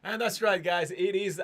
And that's right, guys. It is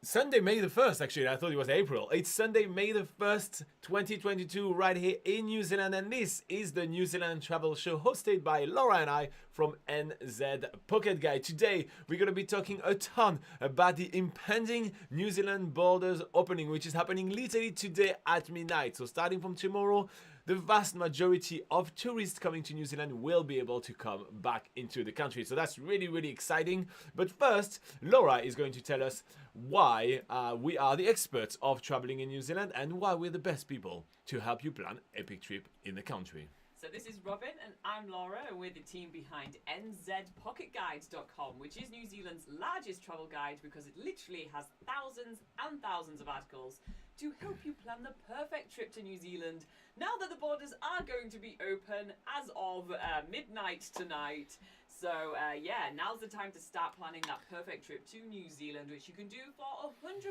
Sunday, May the 1st, actually. I thought it was April. It's Sunday, May the 1st, 2022, right here in New Zealand. And this is the New Zealand Travel Show hosted by Laura and I from NZ Pocket Guide. Today, we're going to be talking a ton about the impending New Zealand borders opening, which is happening literally today at midnight. So starting from tomorrow, the vast majority of tourists coming to New Zealand will be able to come back into the country. So that's really, really exciting. But first, Laura is going to tell us why we are the experts of traveling in New Zealand and why we're the best people to help you plan an epic trip in the country. So this is Robin and I'm Laura, and we're the team behind NZPocketGuidecom, which is New Zealand's largest travel guide because it literally has thousands and thousands of articles to help you plan the perfect trip to New Zealand now that the borders are going to be open as of midnight tonight. So yeah, now's the time to start planning that perfect trip to New Zealand, which you can do for 100%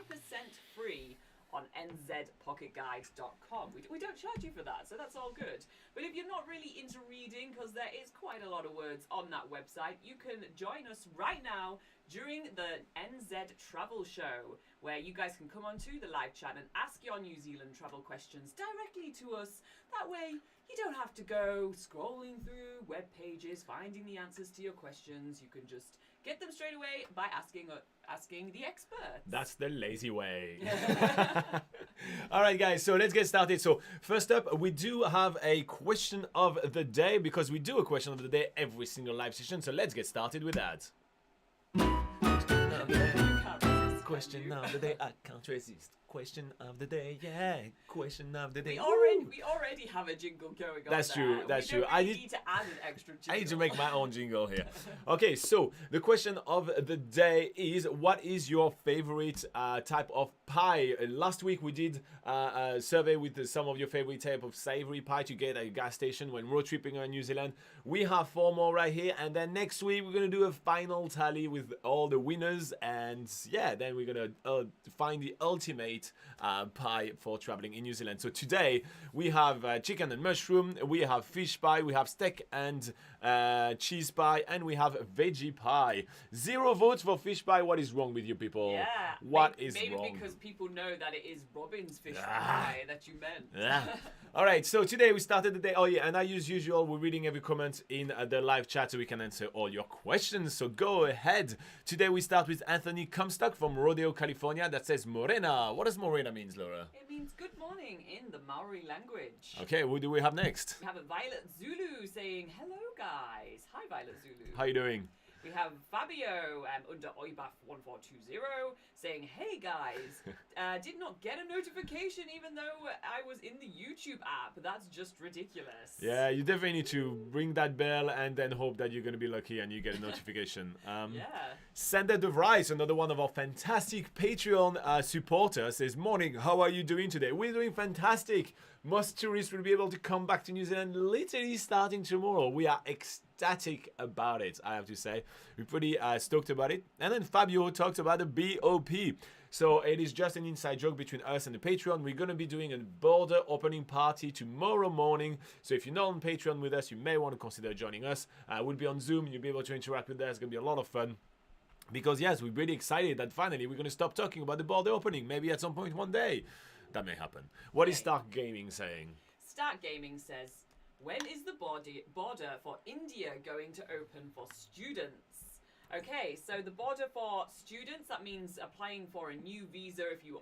free on NZPocketGuidecom. We don't charge you for that, so that's all good. But if you're not really into reading, because there is quite a lot of words on that website, you can join us right now during the NZ Travel Show, where you guys can come onto the live chat and ask your New Zealand travel questions directly to us. That way, you don't have to go scrolling through web pages, finding the answers to your questions. You can just get them straight away by asking the experts. That's the lazy way. All right, guys, so let's get started. So first up, we do have a question of the day because we do a question of the day every single live session. So let's get started with that. Question of the day, I can't resist. Question of the day, yeah. Question of the day. We already have a jingle going on. That's true. That's true. I need to add an extra jingle. I need to make my own jingle here. Okay, so the question of the day is: what is your favorite type of pie? Last week we did a survey with some of your favorite type of savory pie to get at a gas station when road tripping around New Zealand. We have 4 more right here, and then next week we're gonna do a final tally with all the winners, and yeah, then we're gonna find the ultimate pie for traveling in New Zealand. So today we have chicken and mushroom, we have fish pie, we have steak and cheese pie, and we have veggie pie. 0 votes for fish pie. What is wrong with you people? Yeah. What is wrong? Maybe because people know that it is Robin's fish pie that you meant. All right, so today we started the day. Oh yeah, and as usual, we're reading every comment in the live chat so we can answer all your questions. So go ahead. Today we start with Anthony Comstock from Rodeo, California, that says Morena. What does Morena means, Laura? It means good morning in the Maori language. Okay, who do we have next? We have a Violet Zulu saying, hello guys. Hi Violet Zulu. How you doing? We have Fabio under Oibaf1420 saying, hey guys, did not get a notification even though I was in the YouTube app. That's just ridiculous. Yeah, you definitely need to ring that bell and then hope that you're going to be lucky and you get a notification. Yeah. Sander De Vries, another one of our fantastic Patreon supporters, says, morning, how are you doing today? We're doing fantastic. Most tourists will be able to come back to New Zealand literally starting tomorrow. We are ecstatic about it, I have to say. We're pretty stoked about it. And then Fabio talked about the BOP. So it is just an inside joke between us and the Patreon. We're going to be doing a border opening party tomorrow morning. So if you're not on Patreon with us, you may want to consider joining us. We'll be on Zoom. You'll be able to interact with us. It's going to be a lot of fun. Because yes, we're really excited that finally we're going to stop talking about the border opening. Maybe at some point one day. That may happen. What is Stark Gaming saying? Stark Gaming says, when is the border for India going to open for students? Okay, so the border for students, that means applying for a new visa. If you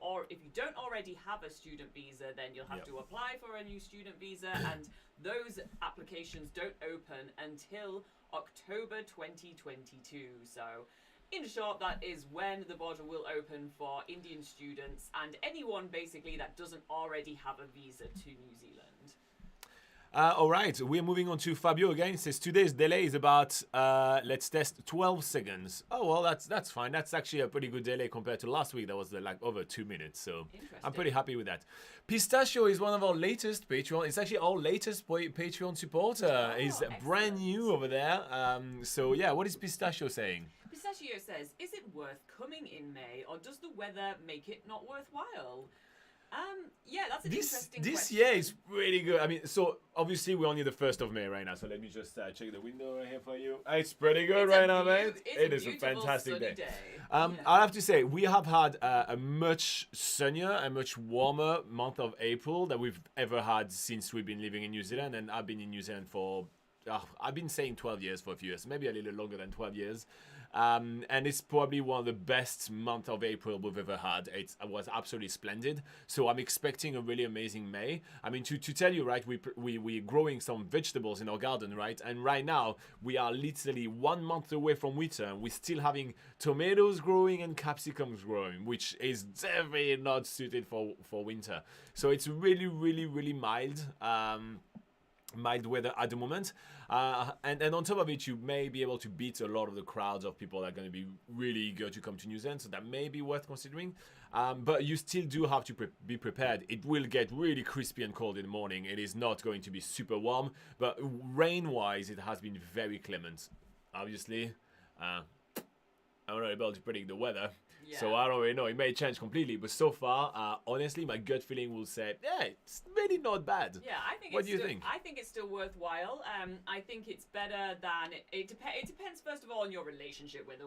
don't already have a student visa, then you'll have to apply for a new student visa, and those applications don't open until October 2022. So in short, that is when the border will open for Indian students and anyone basically that doesn't already have a visa to New Zealand. All right, we're moving on to Fabio again. It says today's delay is about, let's test 12 seconds. Oh, well, that's fine. That's actually a pretty good delay compared to last week. That was like over 2 minutes. So I'm pretty happy with that. Pistachio is one of our latest Patreon. It's actually our latest Patreon supporter. He's brand new over there. So yeah, what is Pistachio saying? Pistachio says, is it worth coming in May or does the weather make it not worthwhile? Yeah, that's an interesting this question. year is pretty good. I mean, so obviously we're only the 1st of May right now. So let me just check the window right here for you. It's pretty good right now, mate. It is a fantastic day. Yeah. I have to say we have had a much sunnier and much warmer month of April that we've ever had since we've been living in New Zealand, and I've been in New Zealand for I've been saying 12 years for a few years, maybe a little longer than 12 years. And it's probably one of the best month of April we've ever had. It was absolutely splendid. So I'm expecting a really amazing May. I mean, to tell you, right, we're growing some vegetables in our garden, right? And right now, we are literally 1 month away from winter. And we're still having tomatoes growing and capsicums growing, which is definitely not suited for winter. So it's really, really, really mild. Mild weather at the moment, and on top of it, you may be able to beat a lot of the crowds of people that are going to be really eager to come to New Zealand, so that may be worth considering. But you still do have to be prepared. It will get really crispy and cold in the morning. It is not going to be super warm, but rain-wise, it has been very clement. Obviously, I'm not able to predict the weather. Yeah. So I don't really know. It may change completely, but so far, honestly, my gut feeling will say, yeah, it's really not bad. Yeah, I think. What do you think? I think it's still worthwhile. I think it's better than it depends first of all on your relationship with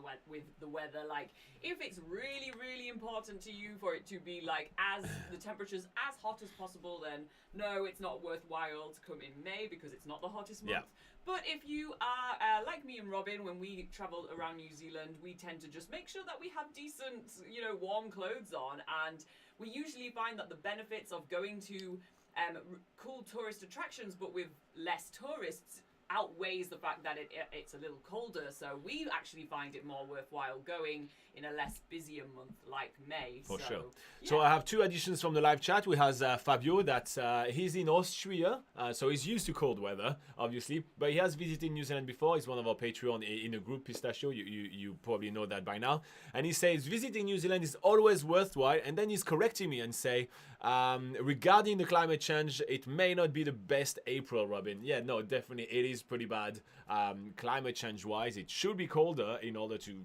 the weather. Like, if it's really, really important to you for it to be like as the temperature's as hot as possible, then no, it's not worthwhile to come in May because it's not the hottest month. Yeah. But if you are like me and Robin, when we travel around New Zealand, we tend to just make sure that we have decent, warm clothes on. And we usually find that the benefits of going to cool tourist attractions, but with less tourists, outweighs the fact that it's a little colder. So we actually find it more worthwhile going in a less busier month like May. For sure. Yeah. So I have two additions from the live chat. We have Fabio, that he's in Austria, so he's used to cold weather, obviously, but he has visited New Zealand before. He's one of our Patreon in a group, Pistachio. You probably know that by now. And he says visiting New Zealand is always worthwhile. And then he's correcting me and say, regarding the climate change, it may not be the best April, Robin. Yeah, no, definitely it is pretty bad. Climate change wise, it should be colder in order to,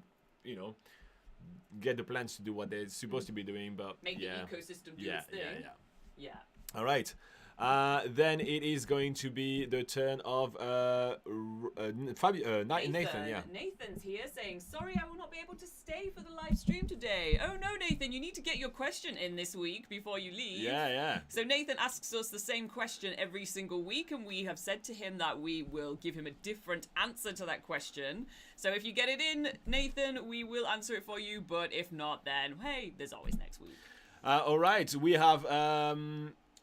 get the plants to do what they're supposed to be doing, but make the ecosystem do its thing. Yeah. All right. Then it is going to be the turn of Nathan. Yeah. Nathan's here saying, sorry, I will not be able to stay for the live stream today. Oh no, Nathan, you need to get your question in this week before you leave. Yeah. So Nathan asks us the same question every single week, and we have said to him that we will give him a different answer to that question. So if you get it in, Nathan, we will answer it for you. But if not, then hey, there's always next week. All right. We have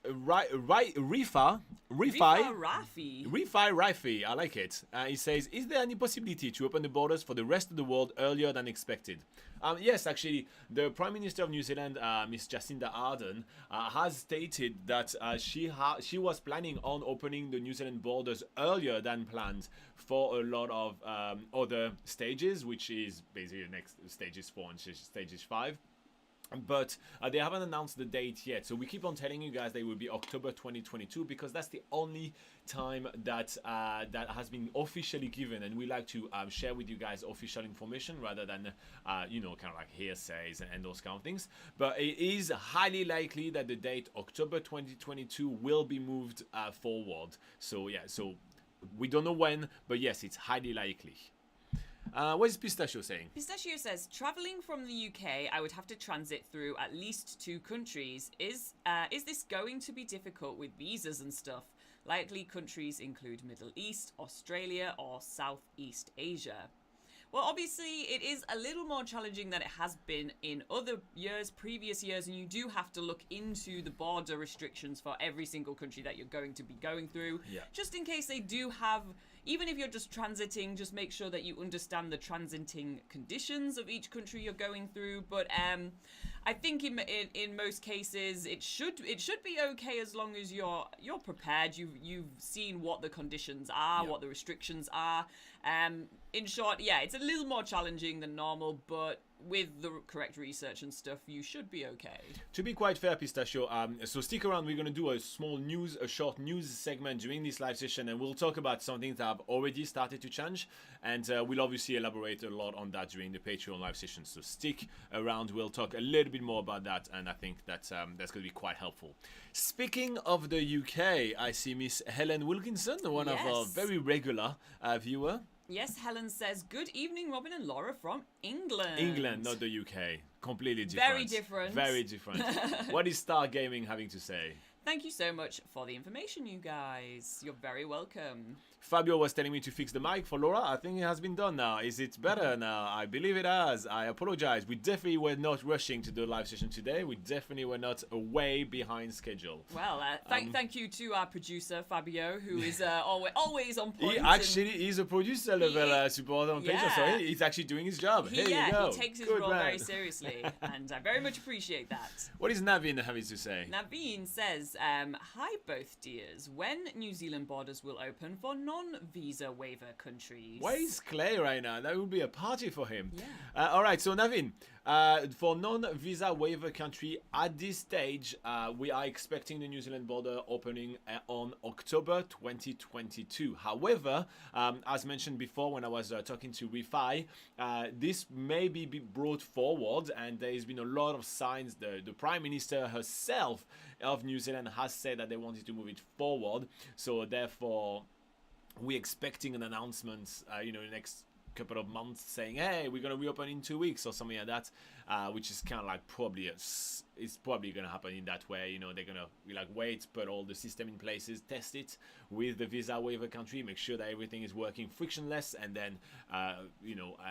Rifi Rafi, I like it. He says, is there any possibility to open the borders for the rest of the world earlier than expected? Yes, actually, the Prime Minister of New Zealand, Miss Jacinda Ardern, has stated that she was planning on opening the New Zealand borders earlier than planned for a lot of other stages, which is basically the next stages 4 and stages 5. But they haven't announced the date yet, so we keep on telling you guys they will be October 2022 because that's the only time that that has been officially given, and we like to share with you guys official information rather than kind of like hearsays and those kind of things. But it is highly likely that the date October 2022 will be moved forward. So we don't know when, but yes, it's highly likely. What is Pistachio saying? Pistachio says, travelling from the UK, I would have to transit through at least 2 countries. Is this going to be difficult with visas and stuff? Likely countries include Middle East, Australia, or Southeast Asia. Well, obviously, it is a little more challenging than it has been in other years, previous years, and you do have to look into the border restrictions for every single country that you're going to be going through. Yeah. Just in case they do have, even if you're just transiting, just make sure that you understand the transiting conditions of each country you're going through. But I think in most cases it should be okay as long as you're prepared. You've seen what the conditions are, what the restrictions are. In short, yeah, it's a little more challenging than normal, but with the correct research and stuff, you should be okay. To be quite fair, Pistachio, so stick around. We're going to do a short news segment during this live session, and we'll talk about some things that have already started to change, and we'll obviously elaborate a lot on that during the Patreon live session. So stick around. We'll talk a little bit bit more about that, and I think that's going to be quite helpful. Speaking of the UK, I see Miss Helen Wilkinson, one of our very regular viewer. Yes, Helen says, good evening, Robin and Laura from England. England, not the UK. Completely different. Very different. Very different. What is Star Gaming having to say? Thank you so much for the information, you guys. You're very welcome. Fabio was telling me to fix the mic for Laura. I think it has been done now. Is it better now? I believe it has. I apologize. We definitely were not rushing to the live session today. We definitely were not way behind schedule. Well, thank you to our producer, Fabio, who is always on point. He actually is a producer level supporter on Patreon, so he's actually doing his job. Here you go. He takes his role very seriously, and I very much appreciate that. What is Navin having to say? Naveen says, hi both dears. When New Zealand borders will open for non-visa waiver countries? Where is Clay right now? That would be a party for him. Yeah. All right, so Navin, for non-visa waiver country, at this stage, we are expecting the New Zealand border opening on October 2022. However, as mentioned before when I was talking to Refi, this may be brought forward, and there has been a lot of signs. The Prime Minister herself of New Zealand has said that they wanted to move it forward. So therefore, we're expecting an announcement, in the next couple of months saying, hey, we're going to reopen in 2 weeks or something like that, which is kind of like it's probably going to happen in that way. They're going to wait, put all the system in places, test it with the visa waiver country, make sure that everything is working frictionless, and then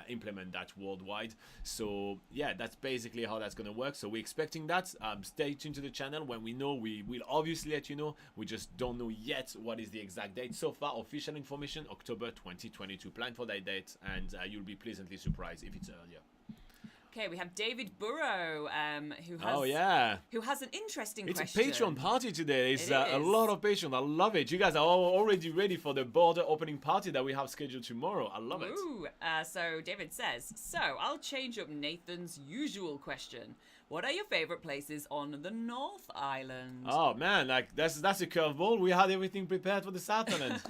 implement that worldwide. So yeah, that's basically how that's going to work. So we're expecting that. Stay tuned to the channel. When we know, we will obviously let you know. We just don't know yet what is the exact date. So far, official information, October 2022. Plan for that date, and you'll be pleasantly surprised if it's earlier. Okay, we have David Burrow, who has an interesting question. It's a Patreon party today. It's a lot of Patreon. I love it. You guys are already ready for the border opening party that we have scheduled tomorrow. I love it. So David says, I'll change up Nathan's usual question. What are your favorite places on the North Island? Oh man, that's a curveball. We had everything prepared for the South Island.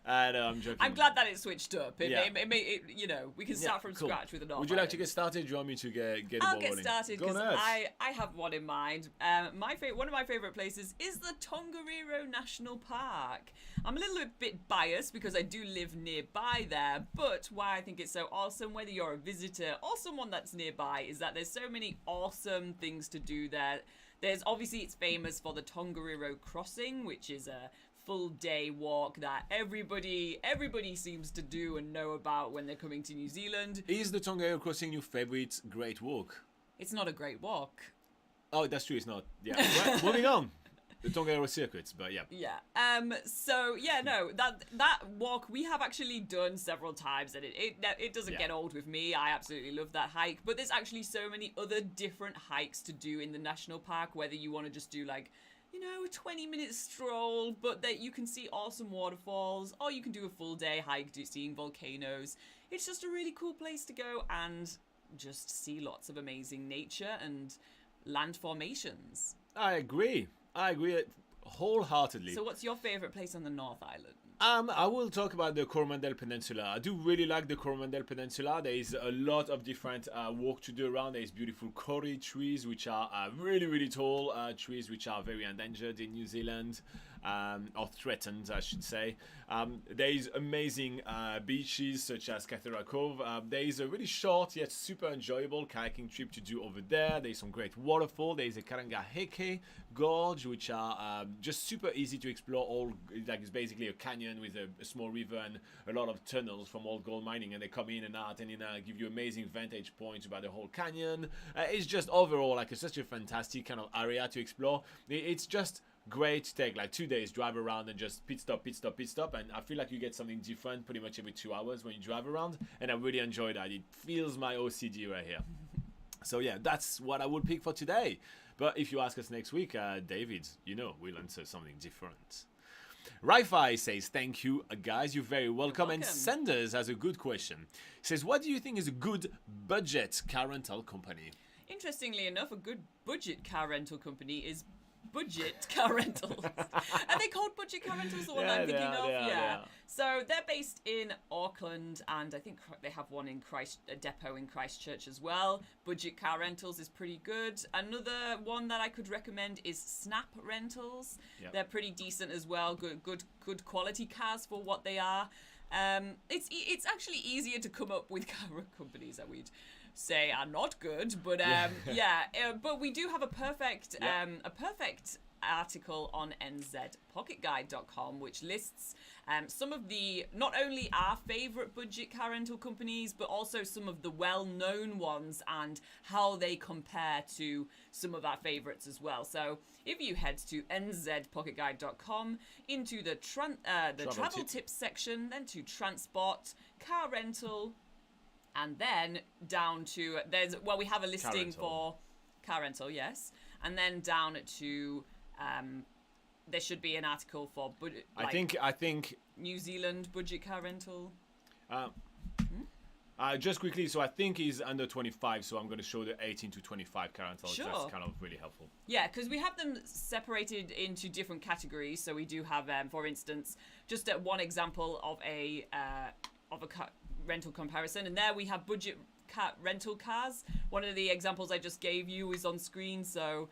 And I'm joking. I'm glad that it switched up. We can start from scratch with the North. Would you like to get started? Do you want me to get the ball rolling? I'll get started because I have one in mind. One of my favourite places is the Tongariro National Park. I'm a little bit biased because I do live nearby there, but why I think it's so awesome, whether you're a visitor or someone that's nearby, is that there's so many awesome things to do there. Obviously it's famous for the Tongariro Crossing, which is a full day walk that everybody seems to do and know about when they're coming to New Zealand. Is the Tongariro Crossing your favorite great walk? It's not a great walk. Oh, that's true, it's not. Yeah. Right, moving on. The Tongariro Circuit, but yeah. Yeah. That walk we have actually done several times, and it doesn't get old with me. I absolutely love that hike. But there's actually so many other different hikes to do in the national park, whether you want to just do a 20-minute stroll, but that you can see awesome waterfalls, or you can do a full day hike seeing volcanoes. It's just a really cool place to go and just see lots of amazing nature and land formations. I agree wholeheartedly. So what's your favourite place on the North Island? I will talk about the Coromandel Peninsula. I do really like the Coromandel Peninsula. There is a lot of different work to do around. There is beautiful kauri trees, which are really, really tall trees, which are very endangered in New Zealand, or threatened, I should say. There is amazing beaches such as Cathedral Cove. There is a really short yet super enjoyable kayaking trip to do over there. There is some great waterfall. There is a Karangaheke Gorge, which are just super easy to explore. It's basically a canyon with a small river and a lot of tunnels from old gold mining, and they come in and out and give you amazing vantage points about the whole canyon. It's just overall such a fantastic kind of area to explore. It's just great to take 2 days, drive around and just pit stop, and I feel like you get something different pretty much every 2 hours when you drive around, and I really enjoy that. It feels my OCD right here. So yeah, that's what I would pick for today. But if you ask us next week, David, we'll answer something different. Ri-Fi says, thank you, guys. You're very welcome. And Sanders has a good question. He says, what do you think is a good budget car rental company? Interestingly enough, a good budget car rental company is budget car rentals. Are they called budget car rentals, the one I'm thinking of? They are. So they're based in Auckland, and I think they have one in a depot in Christchurch as well. Budget car rentals is pretty good. Another one that I could recommend is Snap Rentals. Yep. They're pretty decent as well. Good quality cars for what they are. It's actually easier to come up with car companies that we'd say are not good, but but we do have a perfect article on NZPocketGuide.com which lists some of the, not only our favourite budget car rental companies, but also some of the well-known ones and how they compare to some of our favourites as well. So if you head to NZPocketGuide.com into the travel tips section, then to transport, car rental, and then down to we have a listing for car rental, yes, and then down to there should be an article for I think New Zealand budget car rental. Just quickly, so I think he's under 25, so I'm going to show the 18 to 25 car rentals. Sure. That's kind of really helpful. Yeah, because we have them separated into different categories. So we do have, for instance, just one example of a rental comparison, and there we have budget rental cars. One of the examples I just gave you is on screen, so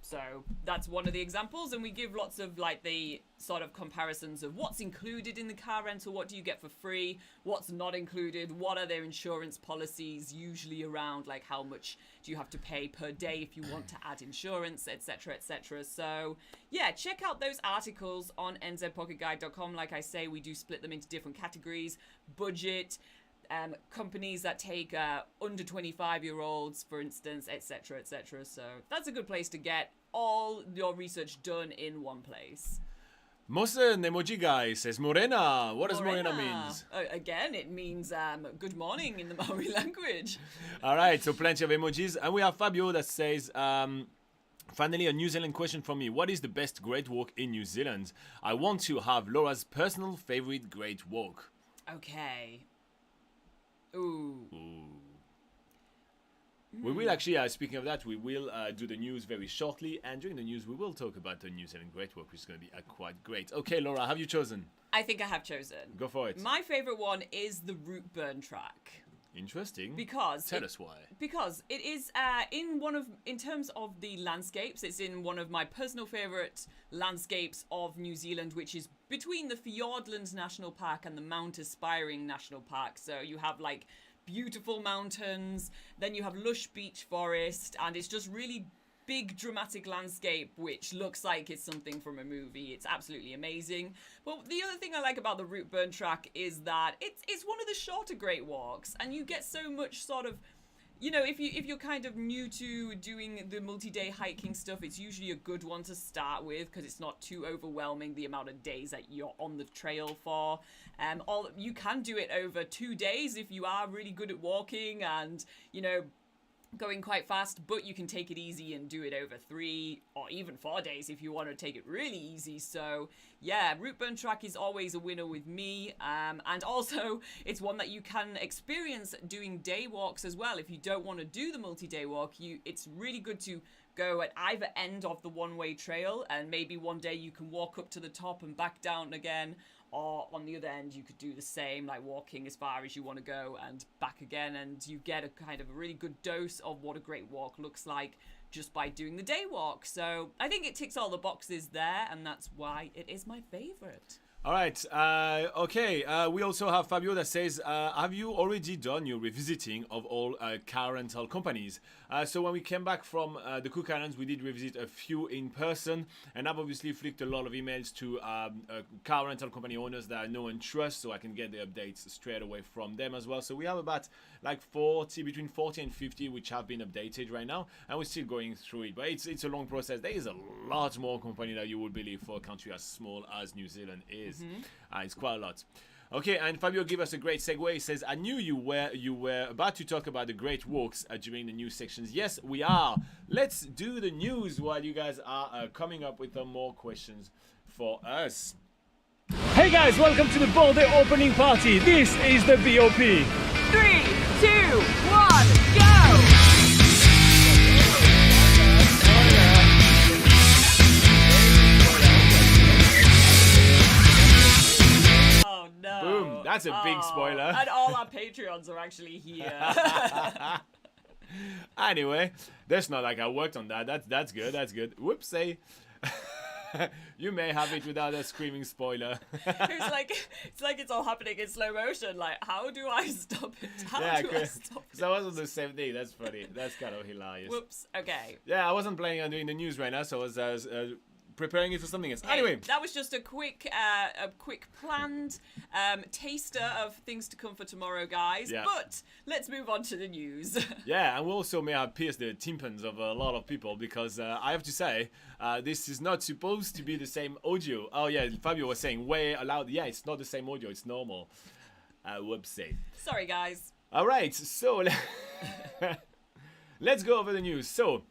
so that's one of the examples, and we give lots of like the sort of comparisons of what's included in the car rental, what do you get for free, what's not included, what are their insurance policies usually around, like how much do you have to pay per day if you want to add insurance, etc, etc. So yeah, check out those articles on NZPocketGuide.com. Like I say, we do split them into different categories: budget, companies that take under 25-year-olds, for instance, etc, etc. So that's a good place to get all your research done in one place. Mosen emoji guy says Morena. What does Morena means? Again, it means good morning in the Maori language. All right, so plenty of emojis. And we have Fabio that says, finally, a New Zealand question from me. What is the best great walk in New Zealand? I want to have Laura's personal favorite great walk. Okay. Ooh. We will actually, speaking of that, we will do the news very shortly, and during the news we will talk about the New Zealand Great Walk, which is going to be quite great. Okay, Laura, have you chosen? I think I have chosen. Go for it. My favourite one is the route burn track. Interesting. Tell us why. Because it is in terms of the landscapes, it's in one of my personal favourite landscapes of New Zealand, which is between the Fiordland National Park and the Mount Aspiring National Park. So you have like beautiful mountains, then you have lush beach forest, and it's just really big dramatic landscape which looks like it's something from a movie. It's absolutely amazing. But the other thing I like about the route burn track is that it's one of the shorter great walks, and you get so much sort of, you know, if you're kind of new to doing the multi-day hiking stuff, it's usually a good one to start with because it's not too overwhelming, the amount of days that you're on the trail for. You can do it over 2 days if you are really good at walking and, you know, going quite fast, but you can take it easy and do it over 3 or even 4 days if you want to take it really easy. So yeah, route burn track is always a winner with me, and also it's one that you can experience doing day walks as well. If you don't want to do the multi-day walk, it's really good to go at either end of the one-way trail, and maybe one day you can walk up to the top and back down again, or on the other end you could do the same, like walking as far as you want to go and back again, and you get a kind of a really good dose of what a great walk looks like just by doing the day walk. So I think it ticks all the boxes there, and that's why it is my favorite. All right. Okay. We also have Fabio that says, have you already done your revisiting of all car rental companies? So when we came back from the Cook Islands, we did revisit a few in person, and I've obviously flicked a lot of emails to car rental company owners that I know and trust, so I can get the updates straight away from them as well. So we have about like between 40 and 50 which have been updated right now, and we're still going through it. But it's a long process. There is a lot more company that you would believe for a country as small as New Zealand is. It's quite a lot. Okay, and Fabio gave us a great segue. He says, I knew you were about to talk about the great walks during the news sections. Yes, we are. Let's do the news while you guys are coming up with some more questions for us. Hey guys, welcome to the Border opening party. This is the BOP. 3, 2, 1, go! That's a big spoiler. And all our Patreons are actually here. Anyway, that's not like I worked on that. That's good. That's good. Whoopsie. You may have it without a screaming spoiler. It's like it's all happening in slow motion. Like, how do I stop it? How do I stop it? Because I was on the same thing. That's funny. That's kind of hilarious. Whoops. Okay. Yeah, I wasn't planning on doing the news right now, so I was preparing it for something else. Hey, anyway, that was just a quick planned taster of things to come for tomorrow, guys. Yeah. But let's move on to the news. Yeah, and we also may have pierced the tympans of a lot of people because I have to say, this is not supposed to be the same audio. Oh yeah, Fabio was saying way aloud. Yeah, it's not the same audio. It's normal. Whoopsie. Sorry, guys. All right, so let's go over the news. So,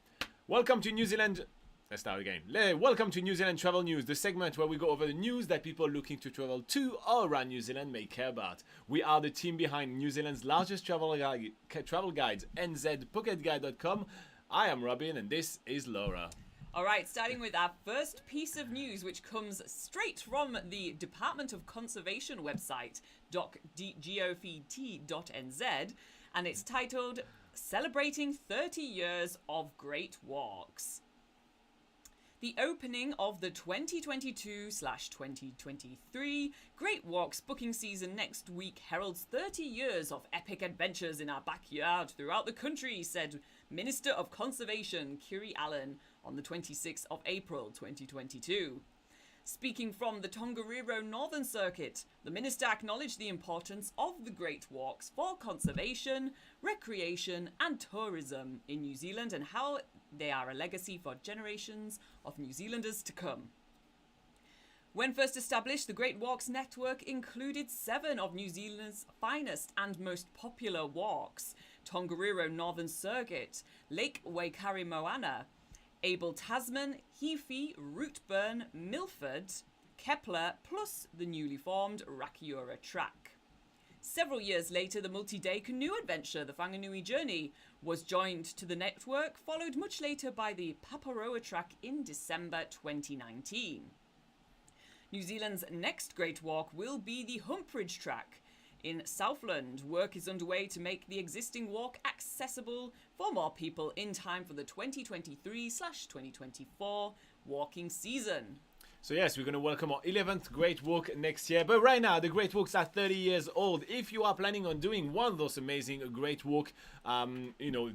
welcome to New Zealand. Let's start again. Welcome to New Zealand Travel News, the segment where we go over the news that people looking to travel to or around New Zealand may care about. We are the team behind New Zealand's largest travel guide, NZPocketGuidecom. I am Robin, and this is Laura. All right, starting with our first piece of news, which comes straight from the Department of Conservation website, doc.govt.nz, and it's titled Celebrating 30 Years of Great Walks. The opening of the 2022/2023 Great Walks booking season next week heralds 30 years of epic adventures in our backyard throughout the country, said Minister of Conservation Kiri Allen on the 26th of April 2022. Speaking from the Tongariro Northern Circuit, the Minister acknowledged the importance of the Great Walks for conservation, recreation and tourism in New Zealand and how they are a legacy for generations of New Zealanders to come. When first established, the Great Walks network included 7 of New Zealand's finest and most popular walks: Tongariro Northern Circuit, Lake Waikaremoana, Abel Tasman, Heaphy, Routeburn, Milford, Kepler, plus the newly formed Rakiura Track. Several years later, the multi-day canoe adventure, the Whanganui Journey, was joined to the network, followed much later by the Paparoa Track in December 2019. New Zealand's next Great Walk will be the Humpridge Track in Southland. Work is underway to make the existing walk accessible for more people in time for the 2023/2024 walking season. So yes, we're going to welcome our 11th Great Walk next year. But right now, the Great Walks are 30 years old. If you are planning on doing one of those amazing Great Walk,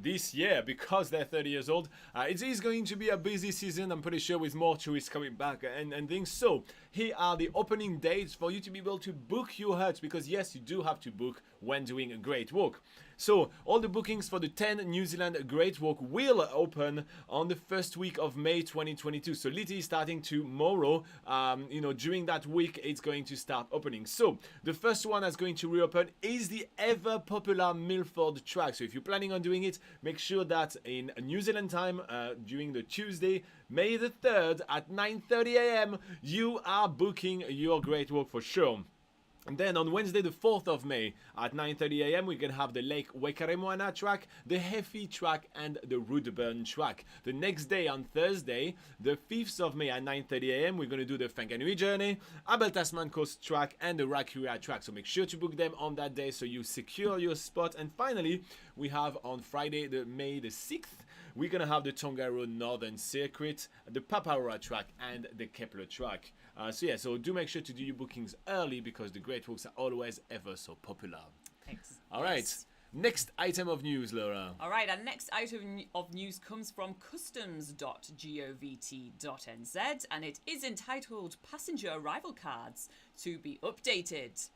this year, because they're 30 years old, it is going to be a busy season, I'm pretty sure, with more tourists coming back and things. So here are the opening dates for you to be able to book your hut, because yes, you do have to book when doing a Great Walk. So all the bookings for the 10 New Zealand Great Walk will open on the first week of May 2022. So literally starting tomorrow, during that week, it's going to start opening. So the first one that's going to reopen is the ever popular Milford Track. So if you're planning on doing it, make sure that in New Zealand time, during the Tuesday, May the 3rd at 9:30 a.m., you are booking your Great Walk for sure. And then on Wednesday, the 4th of May at 9:30 a.m., we're going to have the Lake Waikaremoana track, the Heaphy track, and the Routeburn track. The next day, on Thursday, the 5th of May at 9:30 a.m., we're going to do the Whanganui Journey, Abel Tasman Coast track, and the Rakiura track. So make sure to book them on that day so you secure your spot. And finally, we have on Friday, May the 6th, we're going to have the Tongariro Northern Circuit, the Paparoa track, and the Kepler track. So do make sure to do your bookings early because the Great Walks are always ever so popular. Thanks. All right. Next item of news, Laura. All right, our next item of news comes from customs.govt.nz and it is entitled Passenger Arrival Cards to be updated.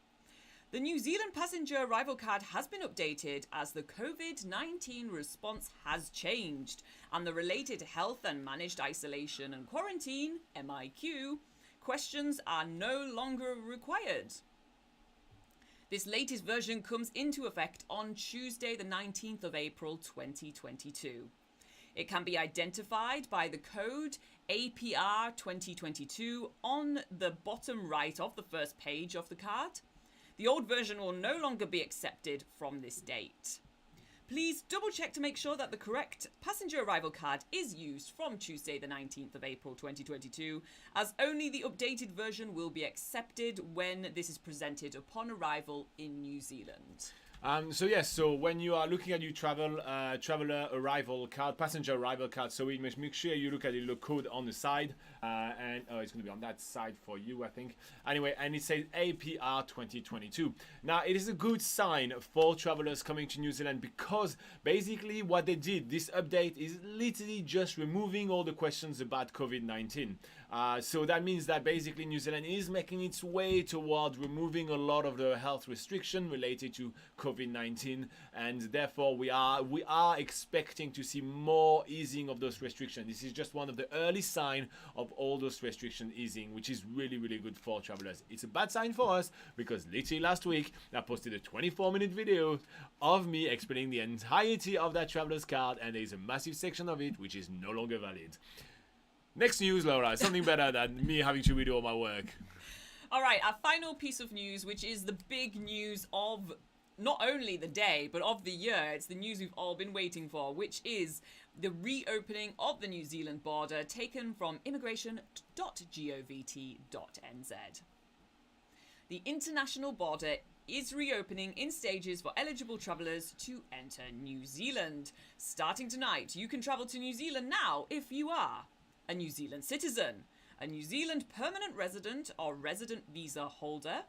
The New Zealand passenger arrival card has been updated as the COVID-19 response has changed and the related health and managed isolation and quarantine, MIQ, questions are no longer required. This latest version comes into effect on Tuesday, the 19th of April 2022. It can be identified by the code APR 2022 on the bottom right of the first page of the card. The old version will no longer be accepted from this date. Please double check to make sure that the correct passenger arrival card is used from Tuesday the 19th of April 2022, as only the updated version will be accepted when this is presented upon arrival in New Zealand. So when you are looking at your traveler arrival card, passenger arrival card, so make sure you look at the little code on the side, and it's going to be on that side for you, I think. Anyway, and it says APR 2022. Now, it is a good sign for travelers coming to New Zealand, because basically what they did, this update is literally just removing all the questions about COVID-19. So that means that basically New Zealand is making its way toward removing a lot of the health restriction related to COVID-19, and therefore we are expecting to see more easing of those restrictions. This is just one of the early signs of all those restriction easing, which is really, really good for travelers. It's a bad sign for us because literally last week I posted a 24-minute video of me explaining the entirety of that traveler's card, and there is a massive section of it which is no longer valid. Next news, Laura. Something better than me having to redo all my work. All right, our final piece of news, which is the big news of not only the day, but of the year. It's the news we've all been waiting for, which is the reopening of the New Zealand border, taken from immigration.govt.nz. The international border is reopening in stages for eligible travellers to enter New Zealand. Starting tonight, you can travel to New Zealand now if you are a New Zealand citizen, a New Zealand permanent resident or resident visa holder,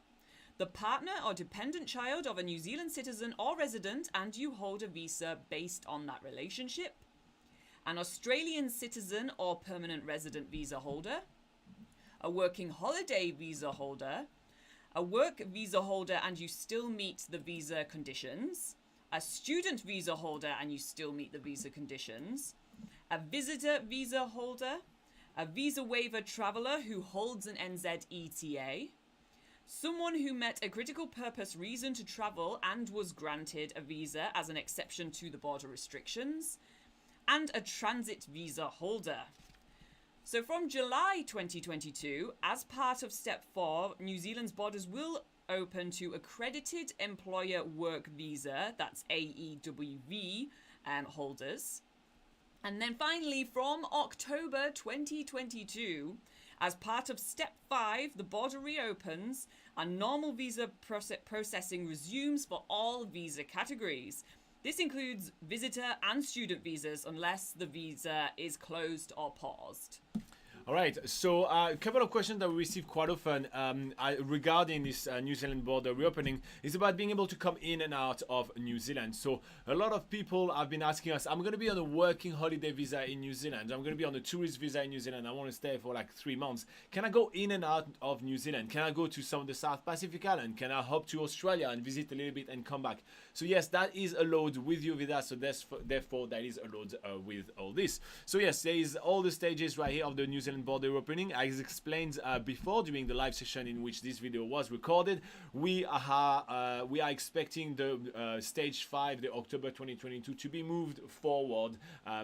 the partner or dependent child of a New Zealand citizen or resident and you hold a visa based on that relationship, an Australian citizen or permanent resident visa holder, a working holiday visa holder, a work visa holder and you still meet the visa conditions, a student visa holder and you still meet the visa conditions, a visitor visa holder, a visa waiver traveller who holds an NZETA, someone who met a critical purpose reason to travel and was granted a visa as an exception to the border restrictions, and a transit visa holder. So from July 2022, as part of Step 4, New Zealand's borders will open to accredited employer work visa, that's AEWV, holders. And then finally, from October 2022, as part of Step 5, the border reopens and normal visa processing resumes for all visa categories. This includes visitor and student visas unless the visa is closed or paused. All right, so a couple of questions that we receive quite often regarding this New Zealand border reopening is about being able to come in and out of New Zealand. So a lot of people have been asking us, I'm going to be on a working holiday visa in New Zealand. I'm going to be on a tourist visa in New Zealand. I want to stay for like 3 months. Can I go in and out of New Zealand? Can I go to some of the South Pacific Islands? Can I hop to Australia and visit a little bit and come back? So yes, that is allowed with your visa. So therefore, that is allowed with all this. So yes, there is all the stages right here of the New Zealand border opening. As explained before during the live session in which this video was recorded, we are expecting the stage 5, the October 2022, to be moved forward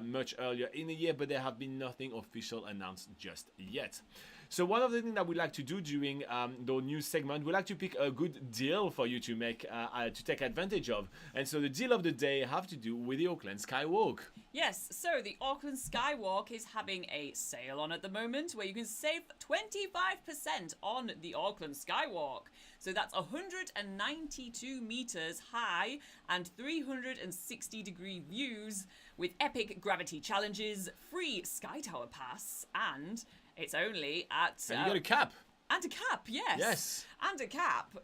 much earlier in the year, but there have been nothing official announced just yet. So one of the things that we like to do during the news segment, we like to pick a good deal for you to make to take advantage of. And so the deal of the day have to do with the Auckland Skywalk. Yes, so the Auckland Skywalk is having a sale on at the moment where you can save 25% on the Auckland Skywalk. So that's 192 meters high and 360-degree views with epic gravity challenges, free Sky Tower pass, and it's only at... And you got a cap. And a cap, yes. Yes. And a cap.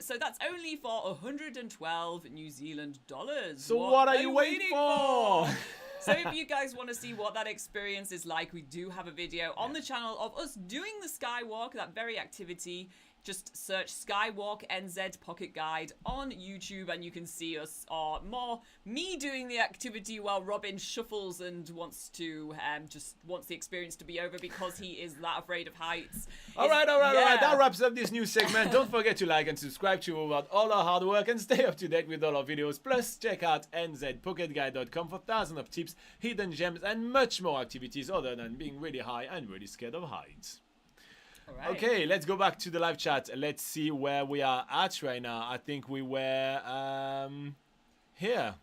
So that's only for 112 New Zealand dollars. So what are you waiting for? So if you guys want to see what that experience is like, we do have a video on the channel of us doing the Skywalk, that very activity. Just search Skywalk NZ Pocket Guide on YouTube and you can see us, or more me doing the activity while Robin shuffles and wants the experience to be over because he is that afraid of heights. All right. That wraps up this new segment. Don't forget to like and subscribe to about all our hard work and stay up to date with all our videos. Plus, check out NZPocketGuidecom for thousands of tips, hidden gems, and much more activities other than being really high and really scared of heights. Right. Okay, let's go back to the live chat. Let's see where we are at right now. I think we were here.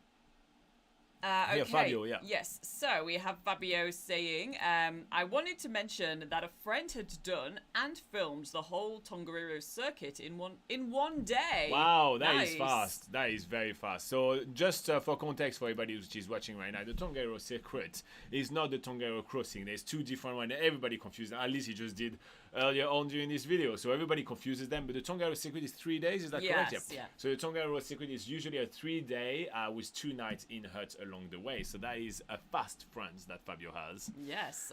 Okay. Yeah, Fabio, yeah. Yes. So we have Fabio saying, I wanted to mention that a friend had done and filmed the whole Tongariro Circuit in one day. Wow, that is Nice. fast. That is very fast. So just for context for everybody who's just watching right now, the Tongariro Circuit is not the Tongariro Crossing. There's two different ones. Everybody confused. At least he just did earlier on during this video. So everybody confuses them. But the Tongariro Circuit is 3 days. Is that correct? Yes, yeah. So the Tongariro Circuit is usually a 3-day with 2 nights in huts along the way. So that is a fast France that Fabio has. Yes.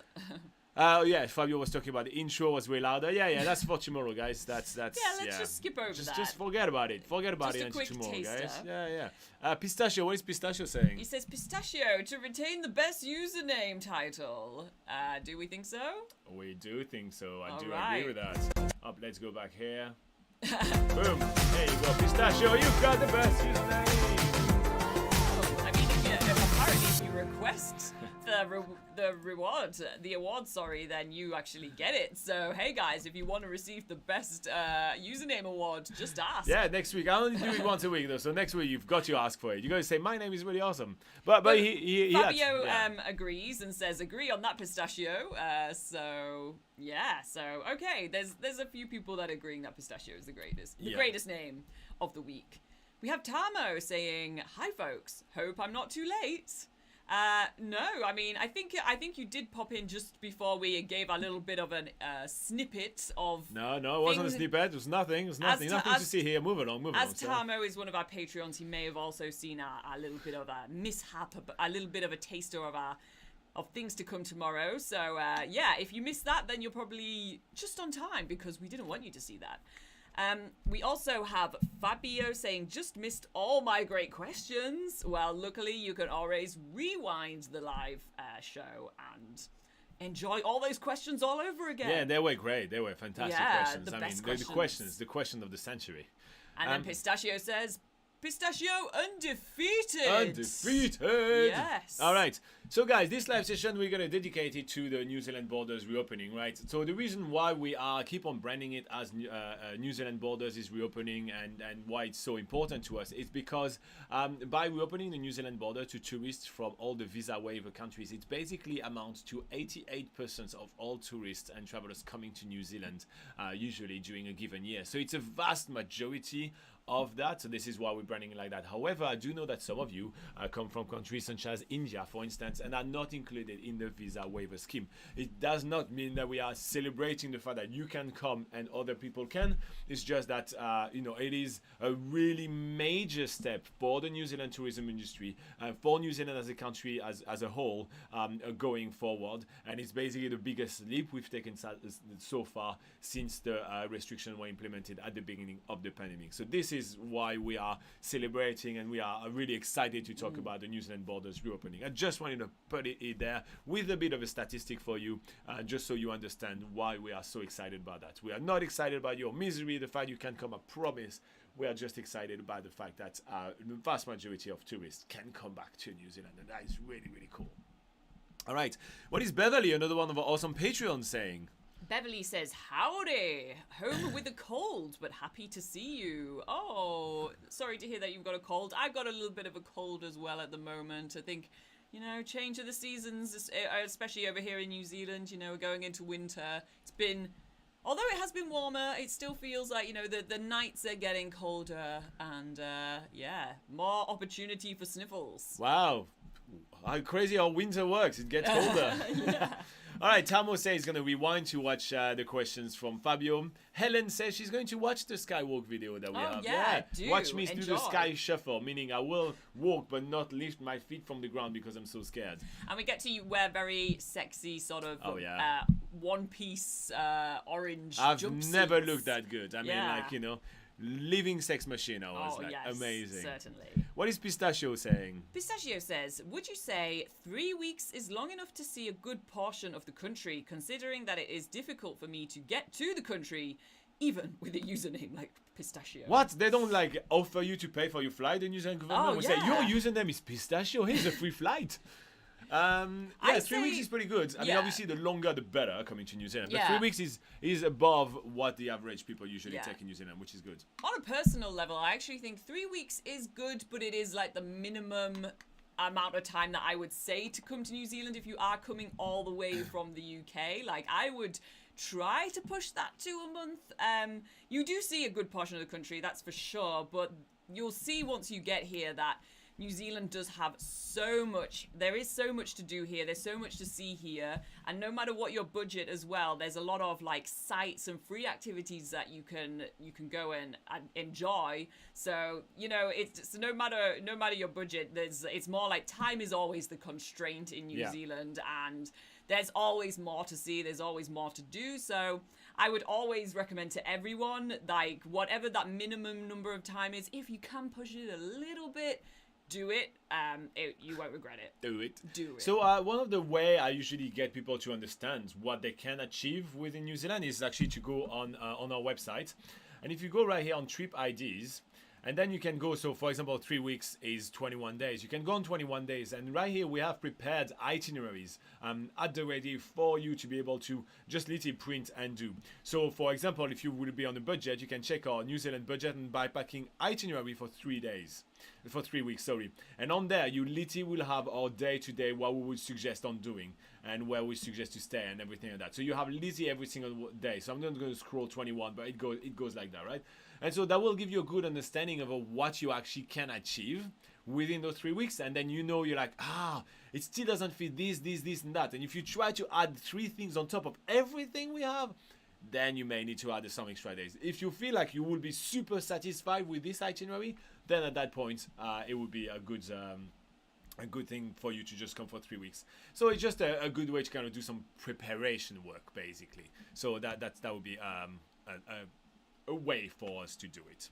Yeah, Fabio was talking about the intro was way louder. Yeah, that's for tomorrow, guys. That's Yeah, let's just skip over that. Just forget about it. Forget about Just it a until quick tomorrow, taster. guys. Yeah. Pistachio, what is Pistachio saying? He says pistachio to retain the best username title. Do we think so? We do think so. I All do right. agree with that. Up, let's go back here. Boom. There you go. Pistachio, you've got the best username. I mean, apparently if you request the award, then you actually get it. So hey guys, if you want to receive the best username award, just ask. Yeah, next week. I only do it once a week though. So next week you've got to ask for it. You got to say my name is really awesome. But he Fabio agrees and says agree on that, Pistachio. So okay, there's a few people that are agreeing that Pistachio is the greatest name of the week. We have Tamo saying, "Hi folks, hope I'm not too late." No, I mean, I think you did pop in just before we gave a little bit of a snippet of. No, it wasn't a snippet. It was nothing. Nothing to see here. Move along. As Tamo is one of our Patreons, he may have also seen a little bit of a mishap, a little bit of a taster of things to come tomorrow. So if you missed that, then you're probably just on time because we didn't want you to see that. We also have Fabio saying, just missed all my great questions. Well, luckily you can always rewind the live show and enjoy all those questions all over again. Yeah, they were great. They were fantastic questions. The best questions. The question of the century. And then Pistachio says, Pistachio undefeated. Undefeated. Yes. All right. So, guys, this live session, we're going to dedicate it to the New Zealand borders reopening, right? So the reason why we keep on branding it as New Zealand borders is reopening and why it's so important to us is because by reopening the New Zealand border to tourists from all the visa waiver countries, it basically amounts to 88% of all tourists and travelers coming to New Zealand, usually during a given year. So it's a vast majority of that, so this is why we're branding it like that. However, I do know that some of you come from countries such as India, for instance, and are not included in the visa waiver scheme. It does not mean that we are celebrating the fact that you can come and other people can. It's just that it is a really major step for the New Zealand tourism industry, for New Zealand as a country as a whole, going forward, and it's basically the biggest leap we've taken so far since the restrictions were implemented at the beginning of the pandemic. So this is why we are celebrating and we are really excited to talk about the New Zealand borders reopening. I just wanted to put it there with a bit of a statistic for you, just so you understand why we are so excited about that. We are not excited about your misery, the fact you can't come, I promise. We are just excited about the fact that the vast majority of tourists can come back to New Zealand, and that is really, really cool. All right, what is Beverly, another one of our awesome Patreons, saying? Beverly says, howdy, home with a cold, but happy to see you. Oh, sorry to hear that you've got a cold. I've got a little bit of a cold as well at the moment. I think, change of the seasons, especially over here in New Zealand, we're going into winter. Although it has been warmer, it still feels like, the nights are getting colder and, more opportunity for sniffles. Wow. How crazy how winter works. It gets colder. Yeah. All right, Tamo says he's going to rewind to watch the questions from Fabio. Helen says she's going to watch the skywalk video that we have. Do. Watch me do the Enjoy. sky shuffle, meaning I will walk but not lift my feet from the ground because I'm so scared. And we get to wear very sexy sort of one-piece orange I've jumpsuits. never looked that good. I mean, living sex machine. I was yes, amazing. Certainly. What is Pistachio saying? Pistachio says, would you say 3 weeks is long enough to see a good portion of the country, considering that it is difficult for me to get to the country, even with a username like Pistachio? What? They don't offer you to pay for your flight? The New Zealand government will say your username is Pistachio. Here's a free flight. 3 weeks is pretty good. I mean, obviously, the longer the better coming to New Zealand. But 3 weeks is above what the average people usually take in New Zealand, which is good. On a personal level, I actually think 3 weeks is good, but it is like the minimum amount of time that I would say to come to New Zealand if you are coming all the way from the UK. Like, I would try to push that to a month. You do see a good portion of the country, that's for sure, but you'll see once you get here that New Zealand does have so much. There is so much to do here. There's so much to see here. And no matter what your budget as well, there's a lot of like sites and free activities that you can go and enjoy. So, you know, it's no matter your budget, it's more like time is always the constraint in New Zealand, and there's always more to see. There's always more to do. So I would always recommend to everyone, like, whatever that minimum number of time is, if you can push it a little bit, do it. You won't regret it. Do it. Do it. So one of the way I usually get people to understand what they can achieve within New Zealand is actually to go on our website. And if you go right here on trip IDs, and then you can go, so for example, 3 weeks is 21 days. You can go on 21 days. And right here, we have prepared itineraries at the ready for you to be able to just literally print and do. So for example, if you would be on a budget, you can check our New Zealand budget and bikepacking itinerary for 3 days. For 3 weeks, sorry. And on there, you literally will have our day-to-day, what we would suggest on doing, and where we suggest to stay and everything like that. So you have literally every single day. So I'm not going to scroll 21, but it goes like that, right? And so that will give you a good understanding of what you actually can achieve within those 3 weeks. And then you're like, it still doesn't fit this, and that. And if you try to add 3 things on top of everything we have, then you may need to add some extra days. If you feel like you will be super satisfied with this itinerary, then at that point, it would be a good thing for you to just come for 3 weeks. So it's just a good way to kind of do some preparation work, basically. So that would be a way for us to do it.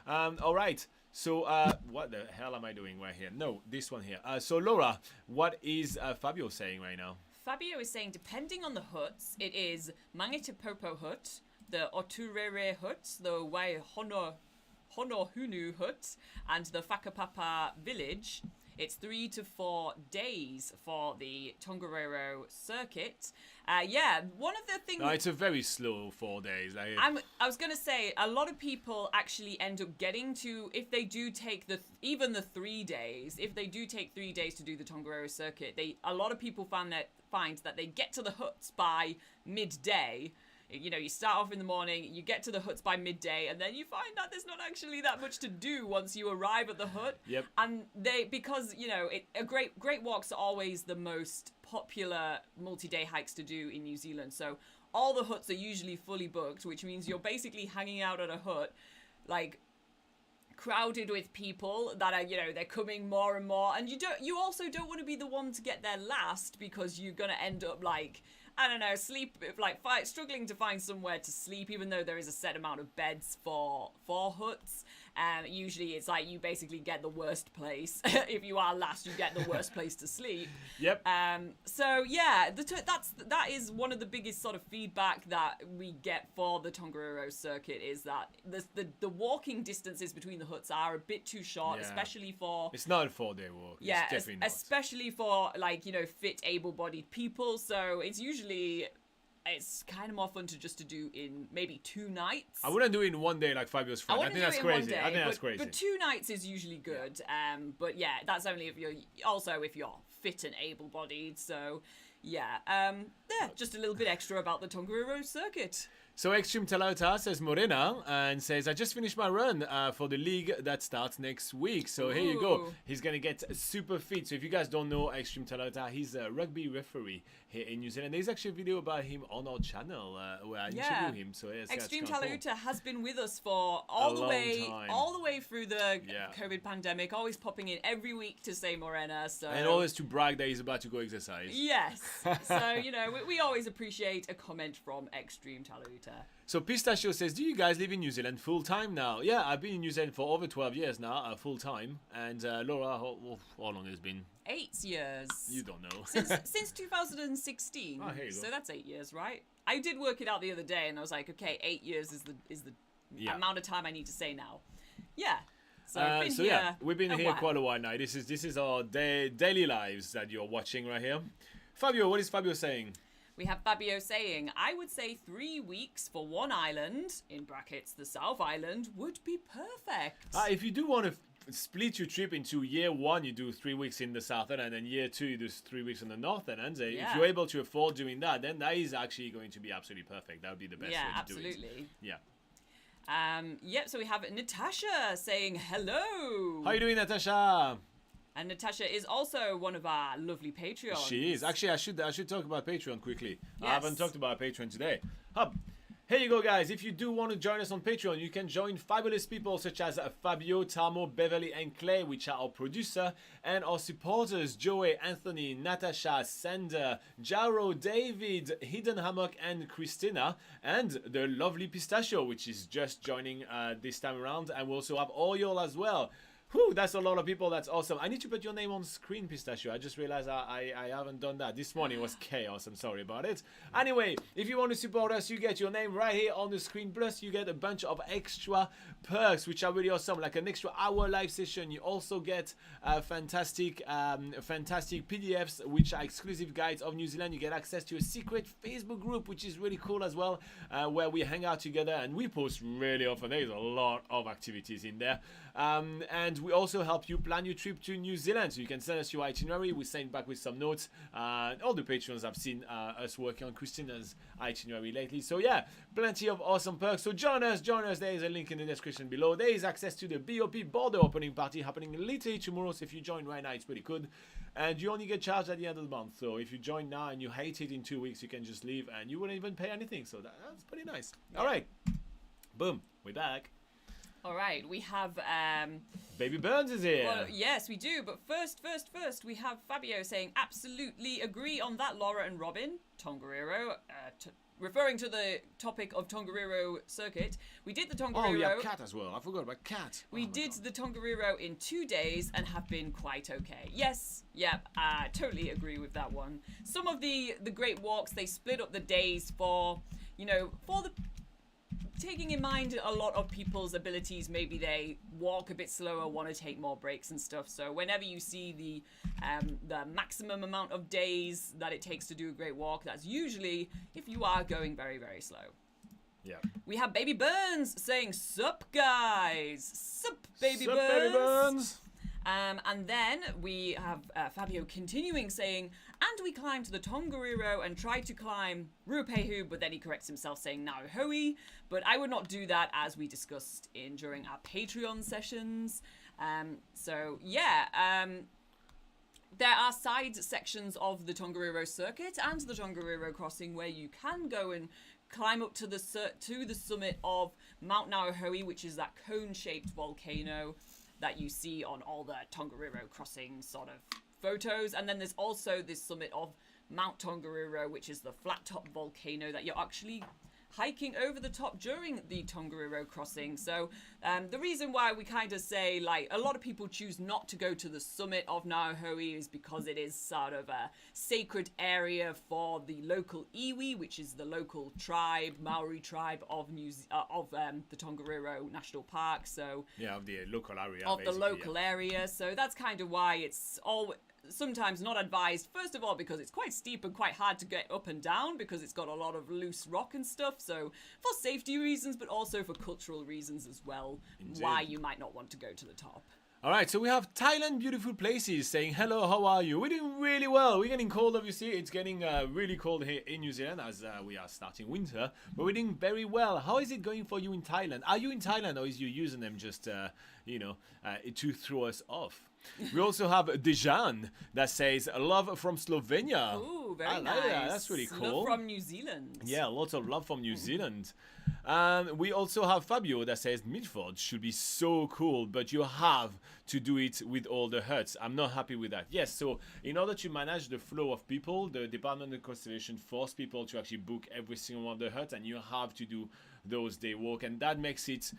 All right. So what the hell am I doing right here? No, this one here. So Laura, what is Fabio saying right now? Fabio is saying, depending on the huts, it is Mangitapopo hut, the Oturere hut, the Waihonohunu hut, and the Whakapapa village. It's 3 to 4 days for the Tongariro Circuit. One of the things... No, it's a very slow 4 days. I was going to say, a lot of people actually end up getting to, if they do take even the 3 days, if they do take 3 days to do the Tongariro Circuit, a lot of people find that they get to the huts by midday. You know, you start off in the morning, you get to the huts by midday, and then you find that there's not actually that much to do once you arrive at the hut. Yep. And because, you know, great walks are always the most popular multi-day hikes to do in New Zealand. So all the huts are usually fully booked, which means you're basically hanging out at a hut, like, crowded with people that are, you know, they're coming more and more. And you also don't want to be the one to get there last, because you're going to end up, like, I don't know, struggling to find somewhere to sleep, even though there is a set amount of beds for huts. Usually it's like you basically get the worst place. If you are last, you get the worst place to sleep. Yep. So yeah, that is one of the biggest sort of feedback that we get for the Tongariro Circuit, is that the walking distances between the huts are a bit too short, especially for... It's not a 4-day walk. Yeah, it's definitely not. Especially for, like, you know, fit, able-bodied people. So it's kind of more fun to do in maybe 2 nights. I wouldn't do it in 1 day like Fabio's friend. I think that's crazy. I think that's crazy. But 2 nights is usually good. Yeah. But yeah, that's only if you're fit and able-bodied. So yeah, just a little bit extra about the Tongariro Circuit. So Extreme Talauta says Morena and says, I just finished my run for the league that starts next week. So here you go. He's going to get super fit. So if you guys don't know Extreme Talauta, he's a rugby referee here in New Zealand. There's actually a video about him on our channel where I interview him. So yes, Extreme Talauta has been with us for all the way through the COVID pandemic, always popping in every week to say Morena. So and always to brag that he's about to go exercise. Yes. So, you know, we always appreciate a comment from Extreme Talauta. So Pistachio says, do you guys live in New Zealand full-time now? Yeah, I've been in New Zealand for over 12 years now, full-time. And Laura, how long has it been? 8 years. You don't know. Since 2016. Oh, here you go. So that's 8 years, right? I did work it out the other day, and I was like, okay, 8 years is the amount of time I need to say now. Yeah. So we've been here quite a while now. This is our daily lives that you're watching right here. Fabio, what is Fabio saying? We have Fabio saying, I would say 3 weeks for one island, in brackets the South Island, would be perfect. If you do want to split your trip into year 1, you do 3 weeks in the southern, and then year 2, you do 3 weeks in the northern. And if you're able to afford doing that, then that is actually going to be absolutely perfect. That would be the best way to do it. Yeah, Yep, so we have Natasha saying hello. How you doing, Natasha? And Natasha is also one of our lovely Patreons. She is. Actually, I should talk about Patreon quickly. Yes. I haven't talked about Patreon today. Here you go, guys. If you do want to join us on Patreon, you can join fabulous people such as Fabio, Tamo, Beverly, and Clay, which are our producer, and our supporters, Joey, Anthony, Natasha, Sander, Jaro, David, Hidden Hammock, and Christina, and the lovely Pistachio, which is just joining this time around. And we also have Oriole as well. Whew, that's a lot of people. That's awesome. I need to put your name on screen, Pistachio. I just realized I haven't done that. This morning was chaos. I'm sorry about it. Anyway, if you want to support us, you get your name right here on the screen. Plus, you get a bunch of extra perks, which are really awesome, like an extra hour live session. You also get fantastic PDFs, which are exclusive guides of New Zealand. You get access to a secret Facebook group, which is really cool as well, where we hang out together and we post really often. There's a lot of activities in there. And we also help you plan your trip to New Zealand. So you can send us your itinerary. We send back with some notes. All the patrons have seen us working on Christina's itinerary lately. So yeah, plenty of awesome perks. So join us. There is a link in the description below. There is access to the BOP border opening party happening literally tomorrow. So if you join right now, it's pretty good. And you only get charged at the end of the month. So if you join now and you hate it in 2 weeks, you can just leave and you wouldn't even pay anything. So that's pretty nice. All right. Boom. We're back. All right, we have... Baby Burns is here. Well, yes, we do. But first, we have Fabio saying, absolutely agree on that, Laura and Robin. Tongariro, referring to the topic of Tongariro Circuit. We did the Tongariro... Oh, yeah, Cat as well. I forgot about Cat. We did the Tongariro in 2 days and have been quite okay. Yes, yeah, I totally agree with that one. Some of the great walks, they split up the days for, for the... taking in mind a lot of people's abilities, maybe they walk a bit slower, want to take more breaks and stuff. So whenever you see the maximum amount of days that it takes to do a great walk, that's usually if you are going very, very slow. Yeah. We have Baby Burns saying, sup guys, sup Baby Sup, Burns. Baby Burns. And then we have Fabio continuing saying, and we climbed to the Tongariro and tried to climb Ruapehu, but then he corrects himself saying Nauhoi. But I would not do that, as we discussed during our Patreon sessions. There are side sections of the Tongariro Circuit and the Tongariro Crossing where you can go and climb up to the summit of Mount Nauhoi, which is that cone-shaped volcano that you see on all the Tongariro Crossing sort of photos. And then there's also this summit of Mount Tongariro, which is the flat top volcano that you're actually hiking over the top during the Tongariro Crossing. So the reason why we kind of say, like, a lot of people choose not to go to the summit of Nauhoi is because it is sort of a sacred area for the local iwi, which is the local tribe, Maori tribe of the Tongariro National Park. So yeah, of the local area. Of the local area. So that's kind of why it's all sometimes not advised, first of all because it's quite steep and quite hard to get up and down because it's got a lot of loose rock and stuff, so for safety reasons but also for cultural reasons as well. Indeed. Why you might not want to go to the top. Alright, so we have Thailand Beautiful Places saying, hello, how are you? We're doing really well. We're getting cold, obviously. It's getting really cold here in New Zealand as we are starting winter. But we're doing very well. How is it going for you in Thailand? Are you in Thailand or is you using them just, to throw us off? We also have Dejan that says, love from Slovenia. Ooh, very like nice. That. That's really cool. Love from New Zealand. Yeah, lots of love from New Zealand. We also have Fabio that says, Midford should be so cool, but you have to do it with all the huts. I'm not happy with that. Yes, so in order to manage the flow of people, the Department of Conservation force people to actually book every single one of the huts, and you have to do those day walk, and that makes it...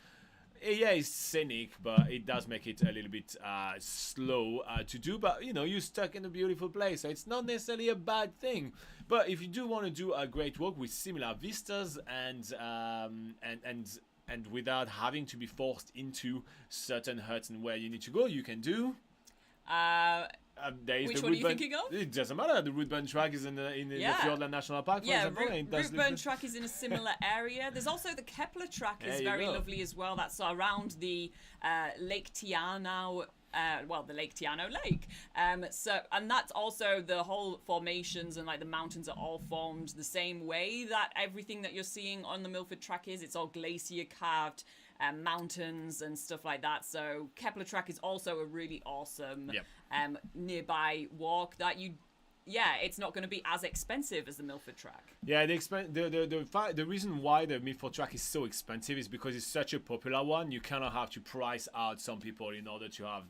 Yeah, it's scenic, but it does make it a little bit slow to do. But, you're stuck in a beautiful place, so it's not necessarily a bad thing. But if you do want to do a great walk with similar vistas and without having to be forced into certain huts and where you need to go, you can do... There is Which the one are you Route Burn- thinking of? It doesn't matter. The Route Burn track is in the Yeah. Fiordland National Park, for Yeah, example. and it does Route Burn look- track is in a similar area. There's also the Kepler track is There you very go. lovely as well. That's around the Lake Tiano. The Lake Tiano Lake. And that's also the whole formations and like the mountains are all formed the same way that everything that you're seeing on the Milford track is. It's all glacier carved mountains and stuff like that. So Kepler track is also a really awesome Yep. nearby walk that it's not going to be as expensive as the Milford track. Yeah, the reason why the Milford track is so expensive is because it's such a popular one. You kind of have to price out some people in order to have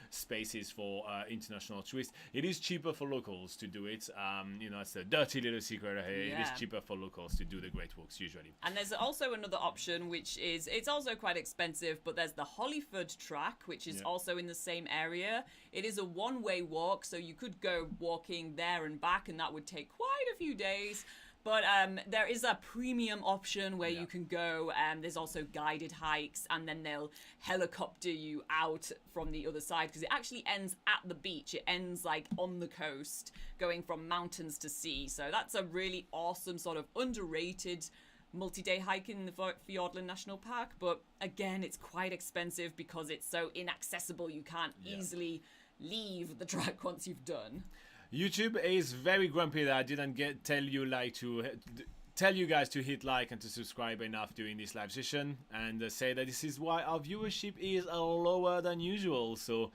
spaces for international tourists. It is cheaper for locals to do it. It's a dirty little secret here. It is Yeah. cheaper for locals to do the Great Walks usually. And there's also another option, which is, it's also quite expensive, but there's the Hollyford track, which is Yeah. also in the same area. It is a one-way walk, so you could go walking there and back, and that would take quite a few days. But there is a premium option where you can go. There's also guided hikes, and then they'll helicopter you out from the other side because it actually ends at the beach. It ends like on the coast, going from mountains to sea. So that's a really awesome sort of underrated multi-day hike in the Fiordland National Park. But again, it's quite expensive because it's so inaccessible. You can't easily leave the track once you've done. YouTube is very grumpy that I didn't tell you guys to hit like and to subscribe enough during this live session, and say that this is why our viewership is lower than usual. So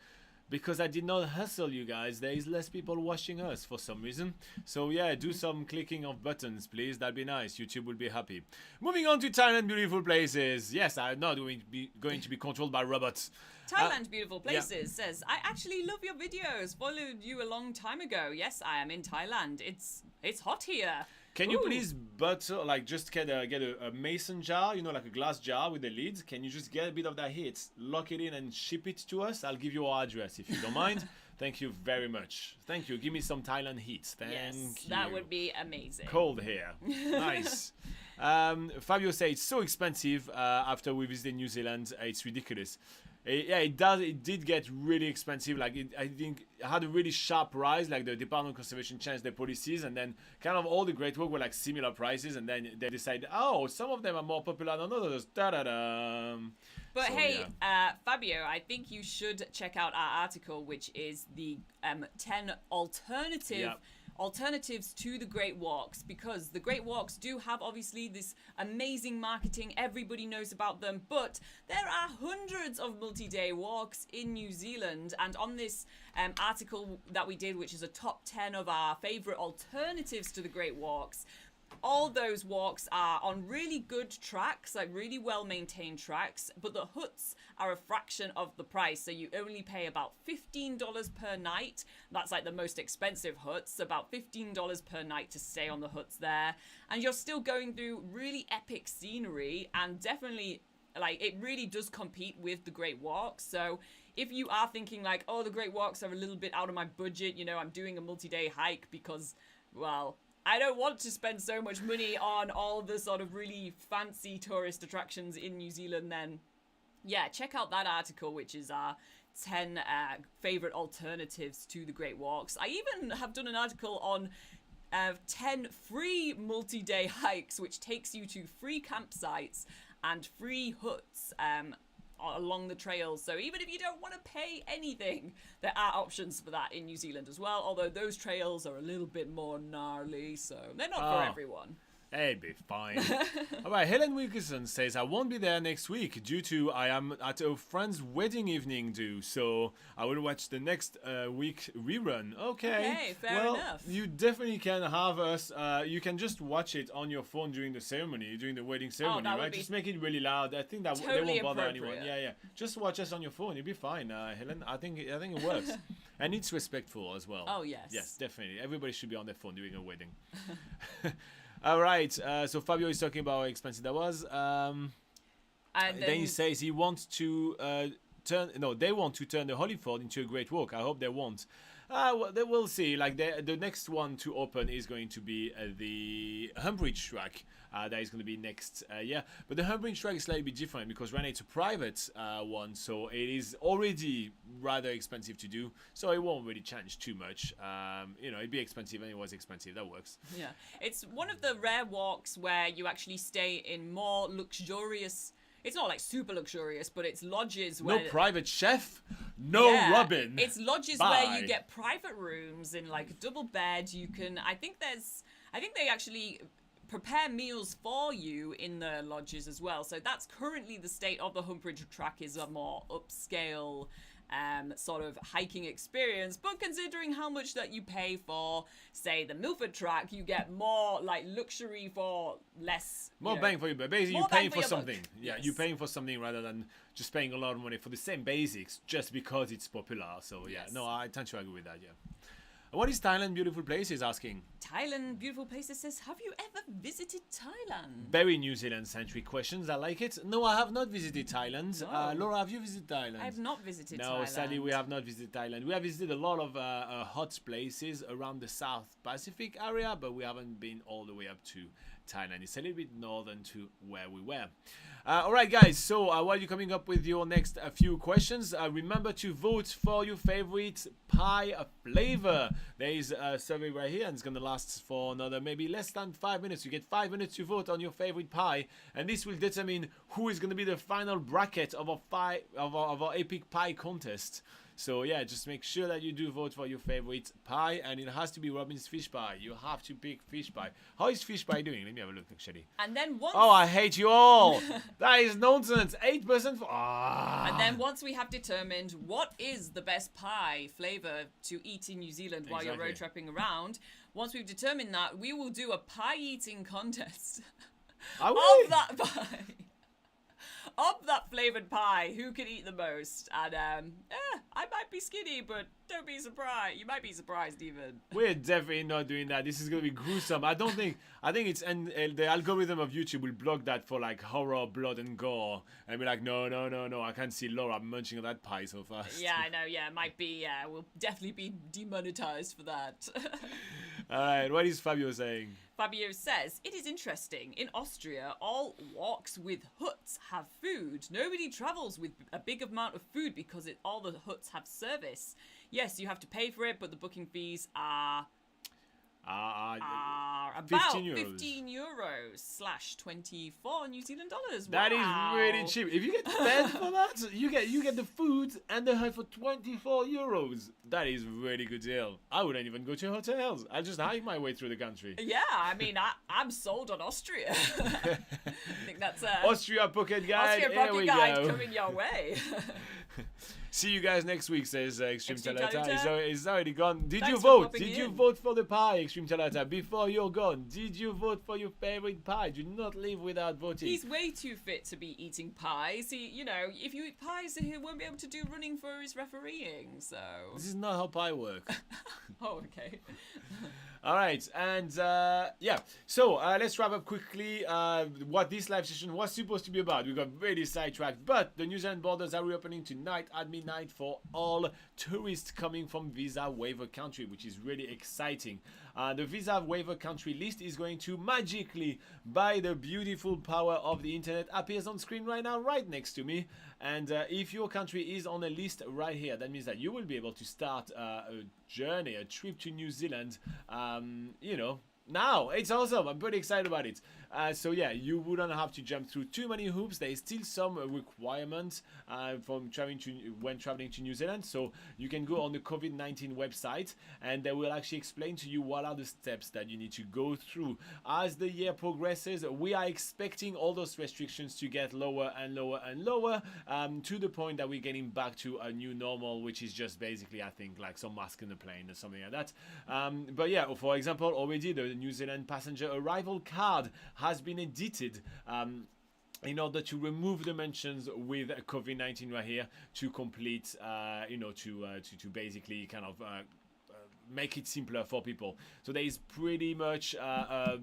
because I did not hustle you guys, there is less people watching us for some reason. So yeah, do some clicking of buttons, please. That'd be nice. YouTube will be happy. Moving on to Thailand, beautiful places. Yes, I'm not going to be controlled by robots. Thailand Beautiful Places says, I actually love your videos. Followed you a long time ago. Yes, I am in Thailand. It's hot here. Can you please just get a mason jar, like a glass jar with the lids? Can you just get a bit of that heat, lock it in and ship it to us? I'll give you our address if you don't mind. Thank you very much. Thank you. Give me some Thailand heat. Thank you. That would be amazing. Cold here. Nice. Fabio says it's so expensive after we visited New Zealand. It's ridiculous. It does. It did get really expensive. I think it had a really sharp rise. Like the Department of Conservation changed their policies, and then kind of all the Great Walk were like similar prices, and then they decided, some of them are more popular than others. Da-da-da. But Fabio, I think you should check out our article, which is the 10 alternatives to the Great Walks, because the Great Walks do have obviously this amazing marketing, everybody knows about them, but there are hundreds of multi-day walks in New Zealand, and on this article that we did, which is a top 10 of our favourite alternatives to the Great Walks, all those walks are on really good tracks, like really well maintained tracks, but the huts are a fraction of the price. So you only pay about $15 per night. That's like the most expensive huts, about $15 per night to stay on the huts there. And you're still going through really epic scenery, and definitely it really does compete with the Great Walks. So if you are thinking the Great Walks are a little bit out of my budget, I'm doing a multi-day hike because, I don't want to spend so much money on all the sort of really fancy tourist attractions in New Zealand, then check out that article, which is our 10 favourite alternatives to the Great Walks. I even have done an article on 10 free multi-day hikes, which takes you to free campsites and free huts along the trails. So even if you don't want to pay anything, there are options for that in New Zealand as well, although those trails are a little bit more gnarly, so they're not for everyone. It'd be fine. All right, Helen Wilkinson says, I won't be there next week due to I am at a friend's wedding evening due, so I will watch the next week rerun. Okay, fair enough. You definitely can have us, you can just watch it on your phone during the wedding ceremony, right? Just make it really loud. I think that totally they won't bother anyone. Yeah. Just watch us on your phone. You'll be fine, Helen. I think it works. And it's respectful as well. Oh, yes. Yes, definitely. Everybody should be on their phone during a wedding. All right, so Fabio is talking about how expensive that was. And then he says he wants to they want to turn the Hollyford into a Great Walk. I hope they won't. Well, we'll see. Like the next one to open is going to be the Humbridge track. That is going to be next year. But the Humbridge track is slightly different because right now it's a private one, so it is already rather expensive to do. So it won't really change too much. It'd be expensive and it was expensive. That works. Yeah, it's one of the rare walks where you actually stay in more luxurious. It's not like super luxurious, but it's lodges where... No private chef, no Robin. It's lodges where you get private rooms in like a double bed. You can... I think they actually prepare meals for you in the lodges as well. So that's currently the state of the Humbridge track, is a more upscale sort of hiking experience. But considering how much that you pay for, say, the Milford track, you get more like luxury for less. More bang for your buck. Basically, you're paying for something. Yeah, yes. You're paying for something rather than just paying a lot of money for the same basics just because it's popular. So yeah, Yes. no, I tend to agree with that. Yeah. What is Thailand beautiful place? Is asking. Thailand beautiful places says, have you ever visited Thailand? Very New Zealand centric questions. I like it. No, I have not visited Thailand. No. Laura, have you visited Thailand? I have not visited No, Thailand. sadly, we have not visited Thailand. We have visited a lot of hot places around the South Pacific area, but we haven't been all the way up to Thailand. It's a little bit northern to where we were. All right, guys. So while you're coming up with your next few questions, remember to vote for your favorite pie flavor. There is a survey right here, and it's going to last for another maybe less than 5 minutes. You get 5 minutes to vote on your favorite pie, and this will determine who is going to be the final bracket of our epic pie contest. So yeah, just make sure that you do vote for your favorite pie, and it has to be Robin's fish pie. You have to pick fish pie. How is fish pie doing? Let me have a look, actually. And then once... Oh, I hate you all. That is nonsense. 8% for... And then once we have determined what is the best pie flavour to eat in New Zealand while you're road tripping around, once we've determined that, we will do a pie eating contest of that pie. Of that flavoured pie, who can eat the most? And I might be skinny, but don't be surprised. You might be surprised even. We're definitely not doing that. This is gonna be gruesome. I think it's, and the algorithm of YouTube will block that for like horror, blood and gore, and be like, no, I can't see Laura munching on that pie so fast. Yeah, I know. Yeah, might be. We'll definitely be demonetized for that. All right, what is Fabio saying? Fabio says, it is interesting. In Austria, all walks with huts have food. Nobody travels with a big amount of food because all the huts have service. Yes, you have to pay for it, but the booking fees are about 15 euros slash 24 New Zealand dollars. That is really cheap. If you get fed for that, you get the food and the hut for 24 euros. That is a really good deal. I wouldn't even go to hotels. I'll just hike my way through the country. Yeah, I mean, I'm sold on Austria. I think that's Austria Pocket Guide. Austria Pocket Guide coming your way. See you guys next week, says Extreme Talata. Talata. It's already gone. Did Thanks you for vote? popping Did you in. vote for the pie, Extreme Talata? Before you're gone, did you vote for your favorite pie? Do not leave without voting. He's way too fit to be eating pies. If you eat pies, he won't be able to do running for his refereeing, so... This is not how pie works. Oh, okay. All right, and yeah, so let's wrap up quickly what this live session was supposed to be about. We got really sidetracked, but the New Zealand borders are reopening tonight at midnight for all tourists coming from visa waiver country, which is really exciting. The visa waiver country list is going to magically, by the beautiful power of the internet, appears on screen right now, right next to me. And if your country is on a list right here, that means that you will be able to start a journey, a trip to New Zealand, now. It's awesome. I'm pretty excited about it. So yeah, you wouldn't have to jump through too many hoops. There is still some requirements when traveling to New Zealand. So you can go on the COVID-19 website, and they will actually explain to you what are the steps that you need to go through. As the year progresses, we are expecting all those restrictions to get lower and lower and lower, to the point that we're getting back to a new normal, which is just basically, I think, like some mask in the plane or something like that. But yeah, for example, already the New Zealand passenger arrival card has been edited in order to remove the mentions with COVID-19 right here, to complete, to basically kind of make it simpler for people. So there is pretty much a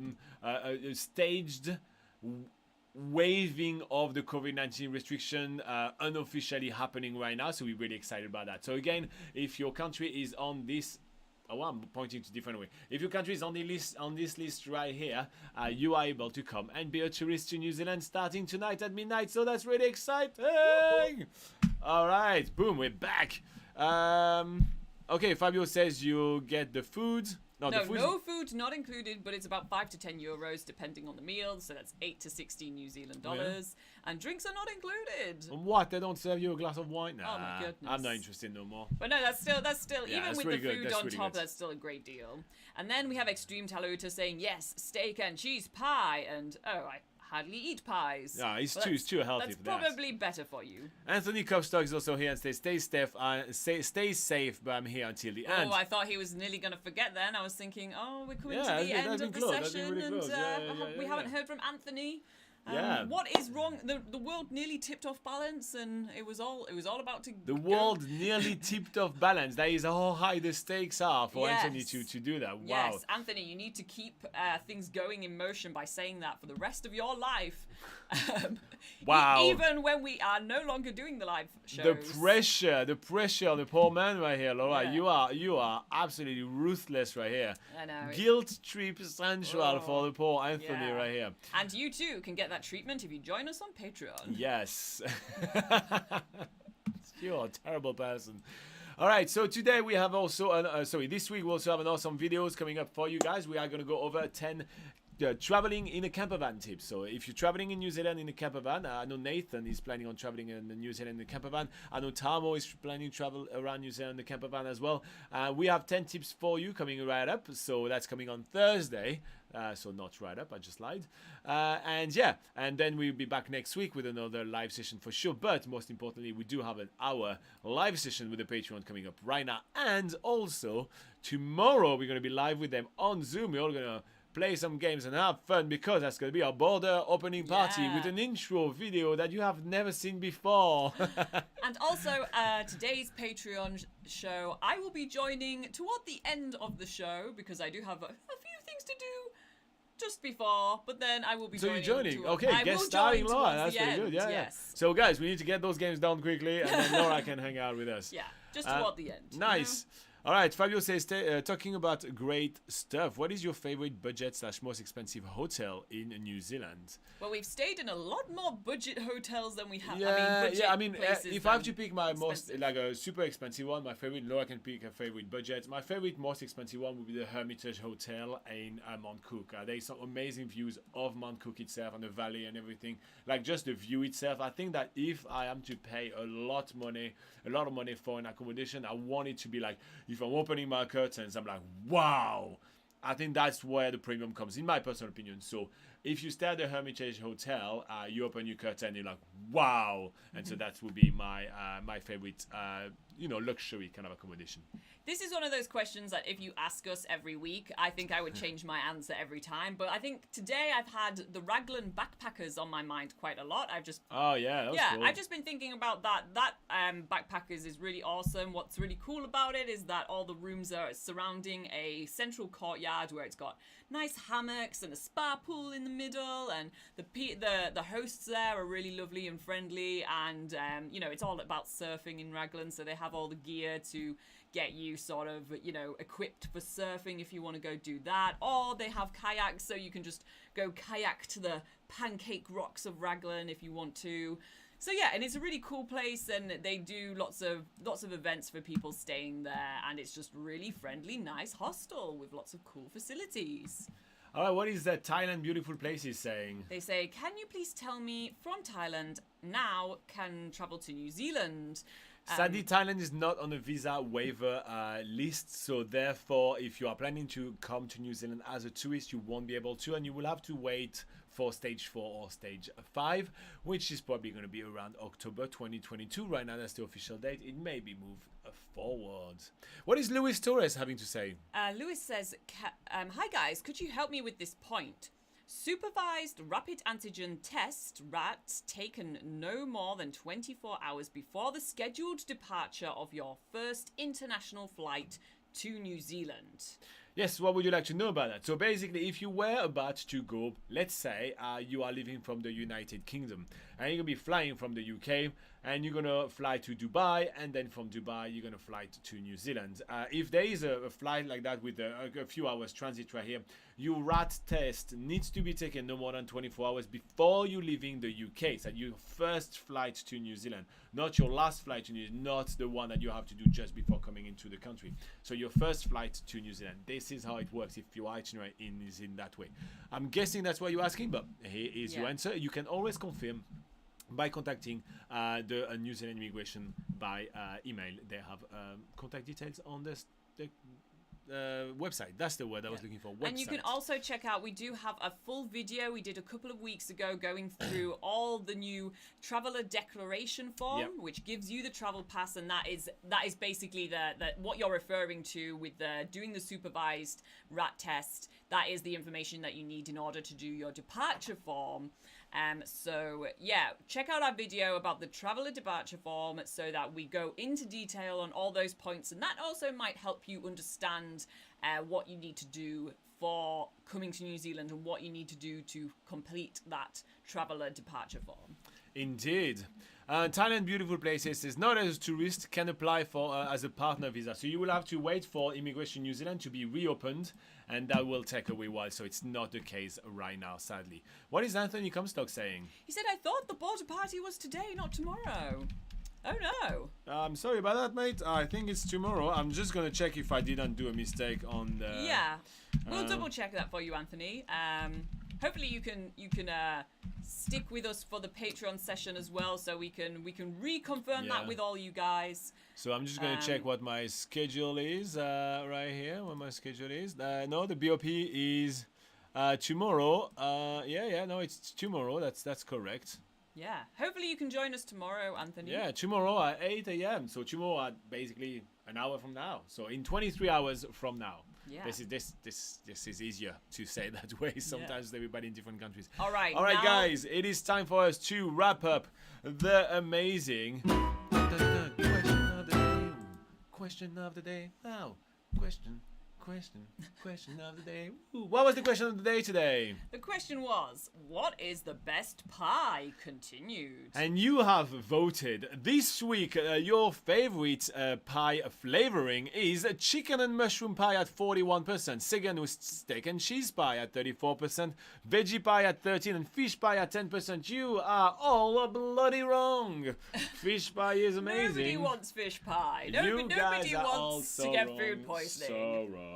staged waiving of the COVID-19 restriction unofficially happening right now, so we're really excited about that. So again, if your country is on this, oh, I'm pointing to different way. If your country is on the list, on this list right here, you are able to come and be a tourist to New Zealand starting tonight at midnight. So that's really exciting. All right, boom, we're back. Okay, Fabio says you get the food. No, no food not included, but it's about 5 to 10 euros depending on the meal. So that's 8 to 16 New Zealand dollars. Yeah. And drinks are not included. What? They don't serve you a glass of wine? Nah, oh my goodness. I'm not interested no more. But no, that's still yeah, even with really the food on really top, good. that's still a great deal. And then we have Extreme Taluta saying yes, steak and cheese pie, and I hardly eat pies. Yeah, it's too healthy that's for that. That's probably better for you. Anthony Kovstock is also here and says, stay safe, but I'm here until the end. Oh, I thought he was nearly going to forget then. I was thinking, we're coming to the end of the session, and we haven't heard from Anthony. What is wrong? The world nearly tipped off balance, and it was all about to. The world nearly tipped off balance. That is how high the stakes are for Anthony to do that. Wow. Yes, Anthony, you need to keep things going in motion by saying that for the rest of your life. Wow. Even when we are no longer doing the live shows. The pressure on the poor man right here, Laura. Yeah. You are absolutely ruthless right here. I know. Guilt trip central for the poor Anthony right here. And you too can get that treatment if you join us on Patreon. Yes. You're a terrible person. All right, so today we have also, this week we also have an awesome videos coming up for you guys. We are going to go over 10 traveling in a camper van tips. So if you're traveling in New Zealand in a camper van, I know Nathan is planning on traveling in New Zealand in a camper van. I know Tamo is planning to travel around New Zealand in a camper van as well. We have 10 tips for you coming right up. So that's coming on Thursday. So not right up, I just lied. And then we'll be back next week with another live session for sure. But most importantly, we do have an hour live session with the Patreon coming up right now. And also tomorrow we're going to be live with them on Zoom. We're all going to play some games and have fun, because that's going to be our border opening party with an intro video that you have never seen before. And also today's Patreon show, I will be joining toward the end of the show, because I do have a few things to do just before, but then I will be joining. So you're joining? Okay, guest starring Laura. That's very good. Yeah. So guys, we need to get those games done quickly, and then Laura can hang out with us. Yeah, just toward the end. Nice. All right, Fabio says, talking about great stuff, what is your favorite budget / most expensive hotel in New Zealand? Well, we've stayed in a lot more budget hotels than we have. If I have to pick my most, like a super expensive one, my favorite, Laura can pick a favorite budget. My favorite, most expensive one would be the Hermitage Hotel in Mount Cook. There's some amazing views of Mount Cook itself and the valley and everything. Like just the view itself. I think that if I am to pay a lot of money for an accommodation, I want it to be like, if I'm opening my curtains, I'm like, wow. I think that's where the premium comes, in my personal opinion. So if you stay at the Hermitage Hotel, you open your curtain, you're like, wow. And so that would be my my favorite, luxury kind of accommodation. This is one of those questions that if you ask us every week, I think I would change my answer every time. But I think today I've had the Raglan Backpackers on my mind quite a lot. Cool. I've just been thinking about that. That Backpackers is really awesome. What's really cool about it is that all the rooms are surrounding a central courtyard where it's got nice hammocks and a spa pool in the middle, and the hosts there are really lovely and friendly, and it's all about surfing in Raglan, so they have all the gear to get you sort of, equipped for surfing if you want to go do that. Or they have kayaks, so you can just go kayak to the pancake rocks of Raglan if you want to. So yeah, and it's a really cool place, and they do lots of events for people staying there, and it's just really friendly, nice hostel with lots of cool facilities. All right, what is that Thailand Beautiful Places saying? They say, can you please tell me from Thailand now can travel to New Zealand? Sadly, Thailand is not on the visa waiver list, so therefore, if you are planning to come to New Zealand as a tourist, you won't be able to, and you will have to wait for stage 4 or stage 5, which is probably going to be around October 2022. Right now, that's the official date. It may be moved forward. What is Luis Torres having to say? Luis says, hi guys, could you help me with this point? Supervised rapid antigen test RAT taken no more than 24 hours before the scheduled departure of your first international flight to New Zealand. Yes, what would you like to know about that? So basically, if you were about to go, let's say you are living from the United Kingdom and you're going to be flying from the UK and you're going to fly to Dubai, and then from Dubai you're going to fly to New Zealand. If there is a flight like that with a few hours transit right here, your RAT test needs to be taken no more than 24 hours before you leaving the UK. So your first flight to New Zealand, not your last flight to New Zealand, not the one that you have to do just before coming into the country. So your first flight to New Zealand. This is how it works if your itinerary is in that way. I'm guessing that's what you're asking, but here is your answer. You can always confirm by contacting the New Zealand immigration by email. They have contact details on the website. That's the word I was looking for. Website. And you can also check out, we do have a full video we did a couple of weeks ago going through all the new traveller declaration form, which gives you the travel pass, and that is basically the what you're referring to with doing the supervised RAT test. That is the information that you need in order to do your departure form. So yeah, check out our video about the traveller departure form so that we go into detail on all those points, and that also might help you understand what you need to do for coming to New Zealand and what you need to do to complete that traveller departure form. Indeed. Thailand, beautiful places, is not as a tourist, can apply for as a partner visa. So you will have to wait for Immigration New Zealand to be reopened, and that will take a wee while. So it's not the case right now, sadly. What is Anthony Comstock saying? He said, I thought the border party was today, not tomorrow. Oh no. I'm sorry about that, mate. I think it's tomorrow. I'm just going to check if I didn't do a mistake on the... Yeah. We'll double check that for you, Anthony. Hopefully you can stick with us for the Patreon session as well, so we can reconfirm that with all you guys. So I'm just going to check what my schedule is right here. What my schedule is. No, the BOP is tomorrow. No, it's tomorrow. That's correct. Yeah. Hopefully you can join us tomorrow, Anthony. Yeah, tomorrow at 8 a.m. So tomorrow at basically an hour from now. So in 23 hours from now. Yeah. This is easier to say that way. Sometimes everybody in different countries. All right, guys, it is time for us to wrap up the amazing question of the day. Wow, question of the day. Ooh, what was the question of the day today? The question was, what is the best pie? Continued. And you have voted. This week, your favorite pie flavoring is chicken and mushroom pie at 41%. Second was steak and cheese pie at 34%. Veggie pie at 13%. And fish pie at 10%. You are all bloody wrong. Fish pie is amazing. Nobody wants fish pie. Nobody wants to get food poisoning. So wrong.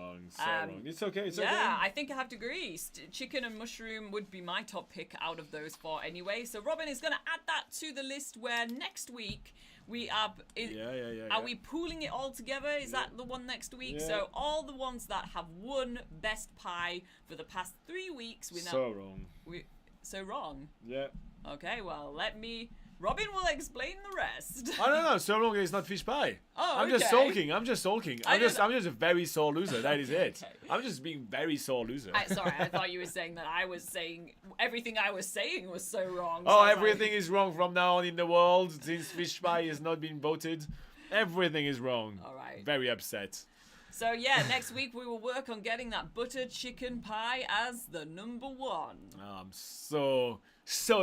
It's okay. It's okay. Yeah, I think I have to agree. Chicken and mushroom would be my top pick out of those four anyway. So Robin is going to add that to the list where next week we are... Are we pooling it all together? Is that the one next week? Yeah. So all the ones that have won best pie for the past 3 weeks... So wrong? Yeah. Okay, well, Robin will explain the rest. I don't know. So long as it's not fish pie. Oh, I'm just sulking. I'm just a very sore loser. That is it. Okay. I'm just being very sore loser. Sorry, I thought you were saying that I was saying everything I was saying was so wrong. Oh, everything is wrong from now on in the world since fish pie has not been voted. Everything is wrong. All right. Very upset. So yeah, next week we will work on getting that buttered chicken pie as the number 1. Oh, I'm so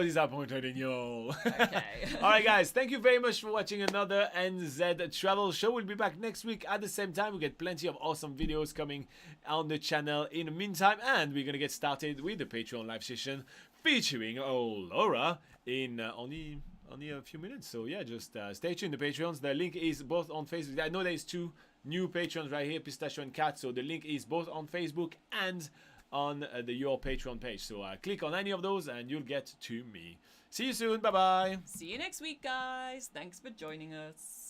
disappointed in you all. Okay. All right, guys. Thank you very much for watching another NZ Travel Show. We'll be back next week at the same time. We get plenty of awesome videos coming on the channel in the meantime. And we're going to get started with the Patreon live session featuring Laura in only a few minutes. So yeah, just stay tuned. The Patreons. The link is both on Facebook. I know there's 2 new Patreons right here, Pistachio and Cat. So the link is both on Facebook and on your Patreon page. So click on any of those and you'll get to me. See you soon. Bye bye. See you next week, guys. Thanks for joining us.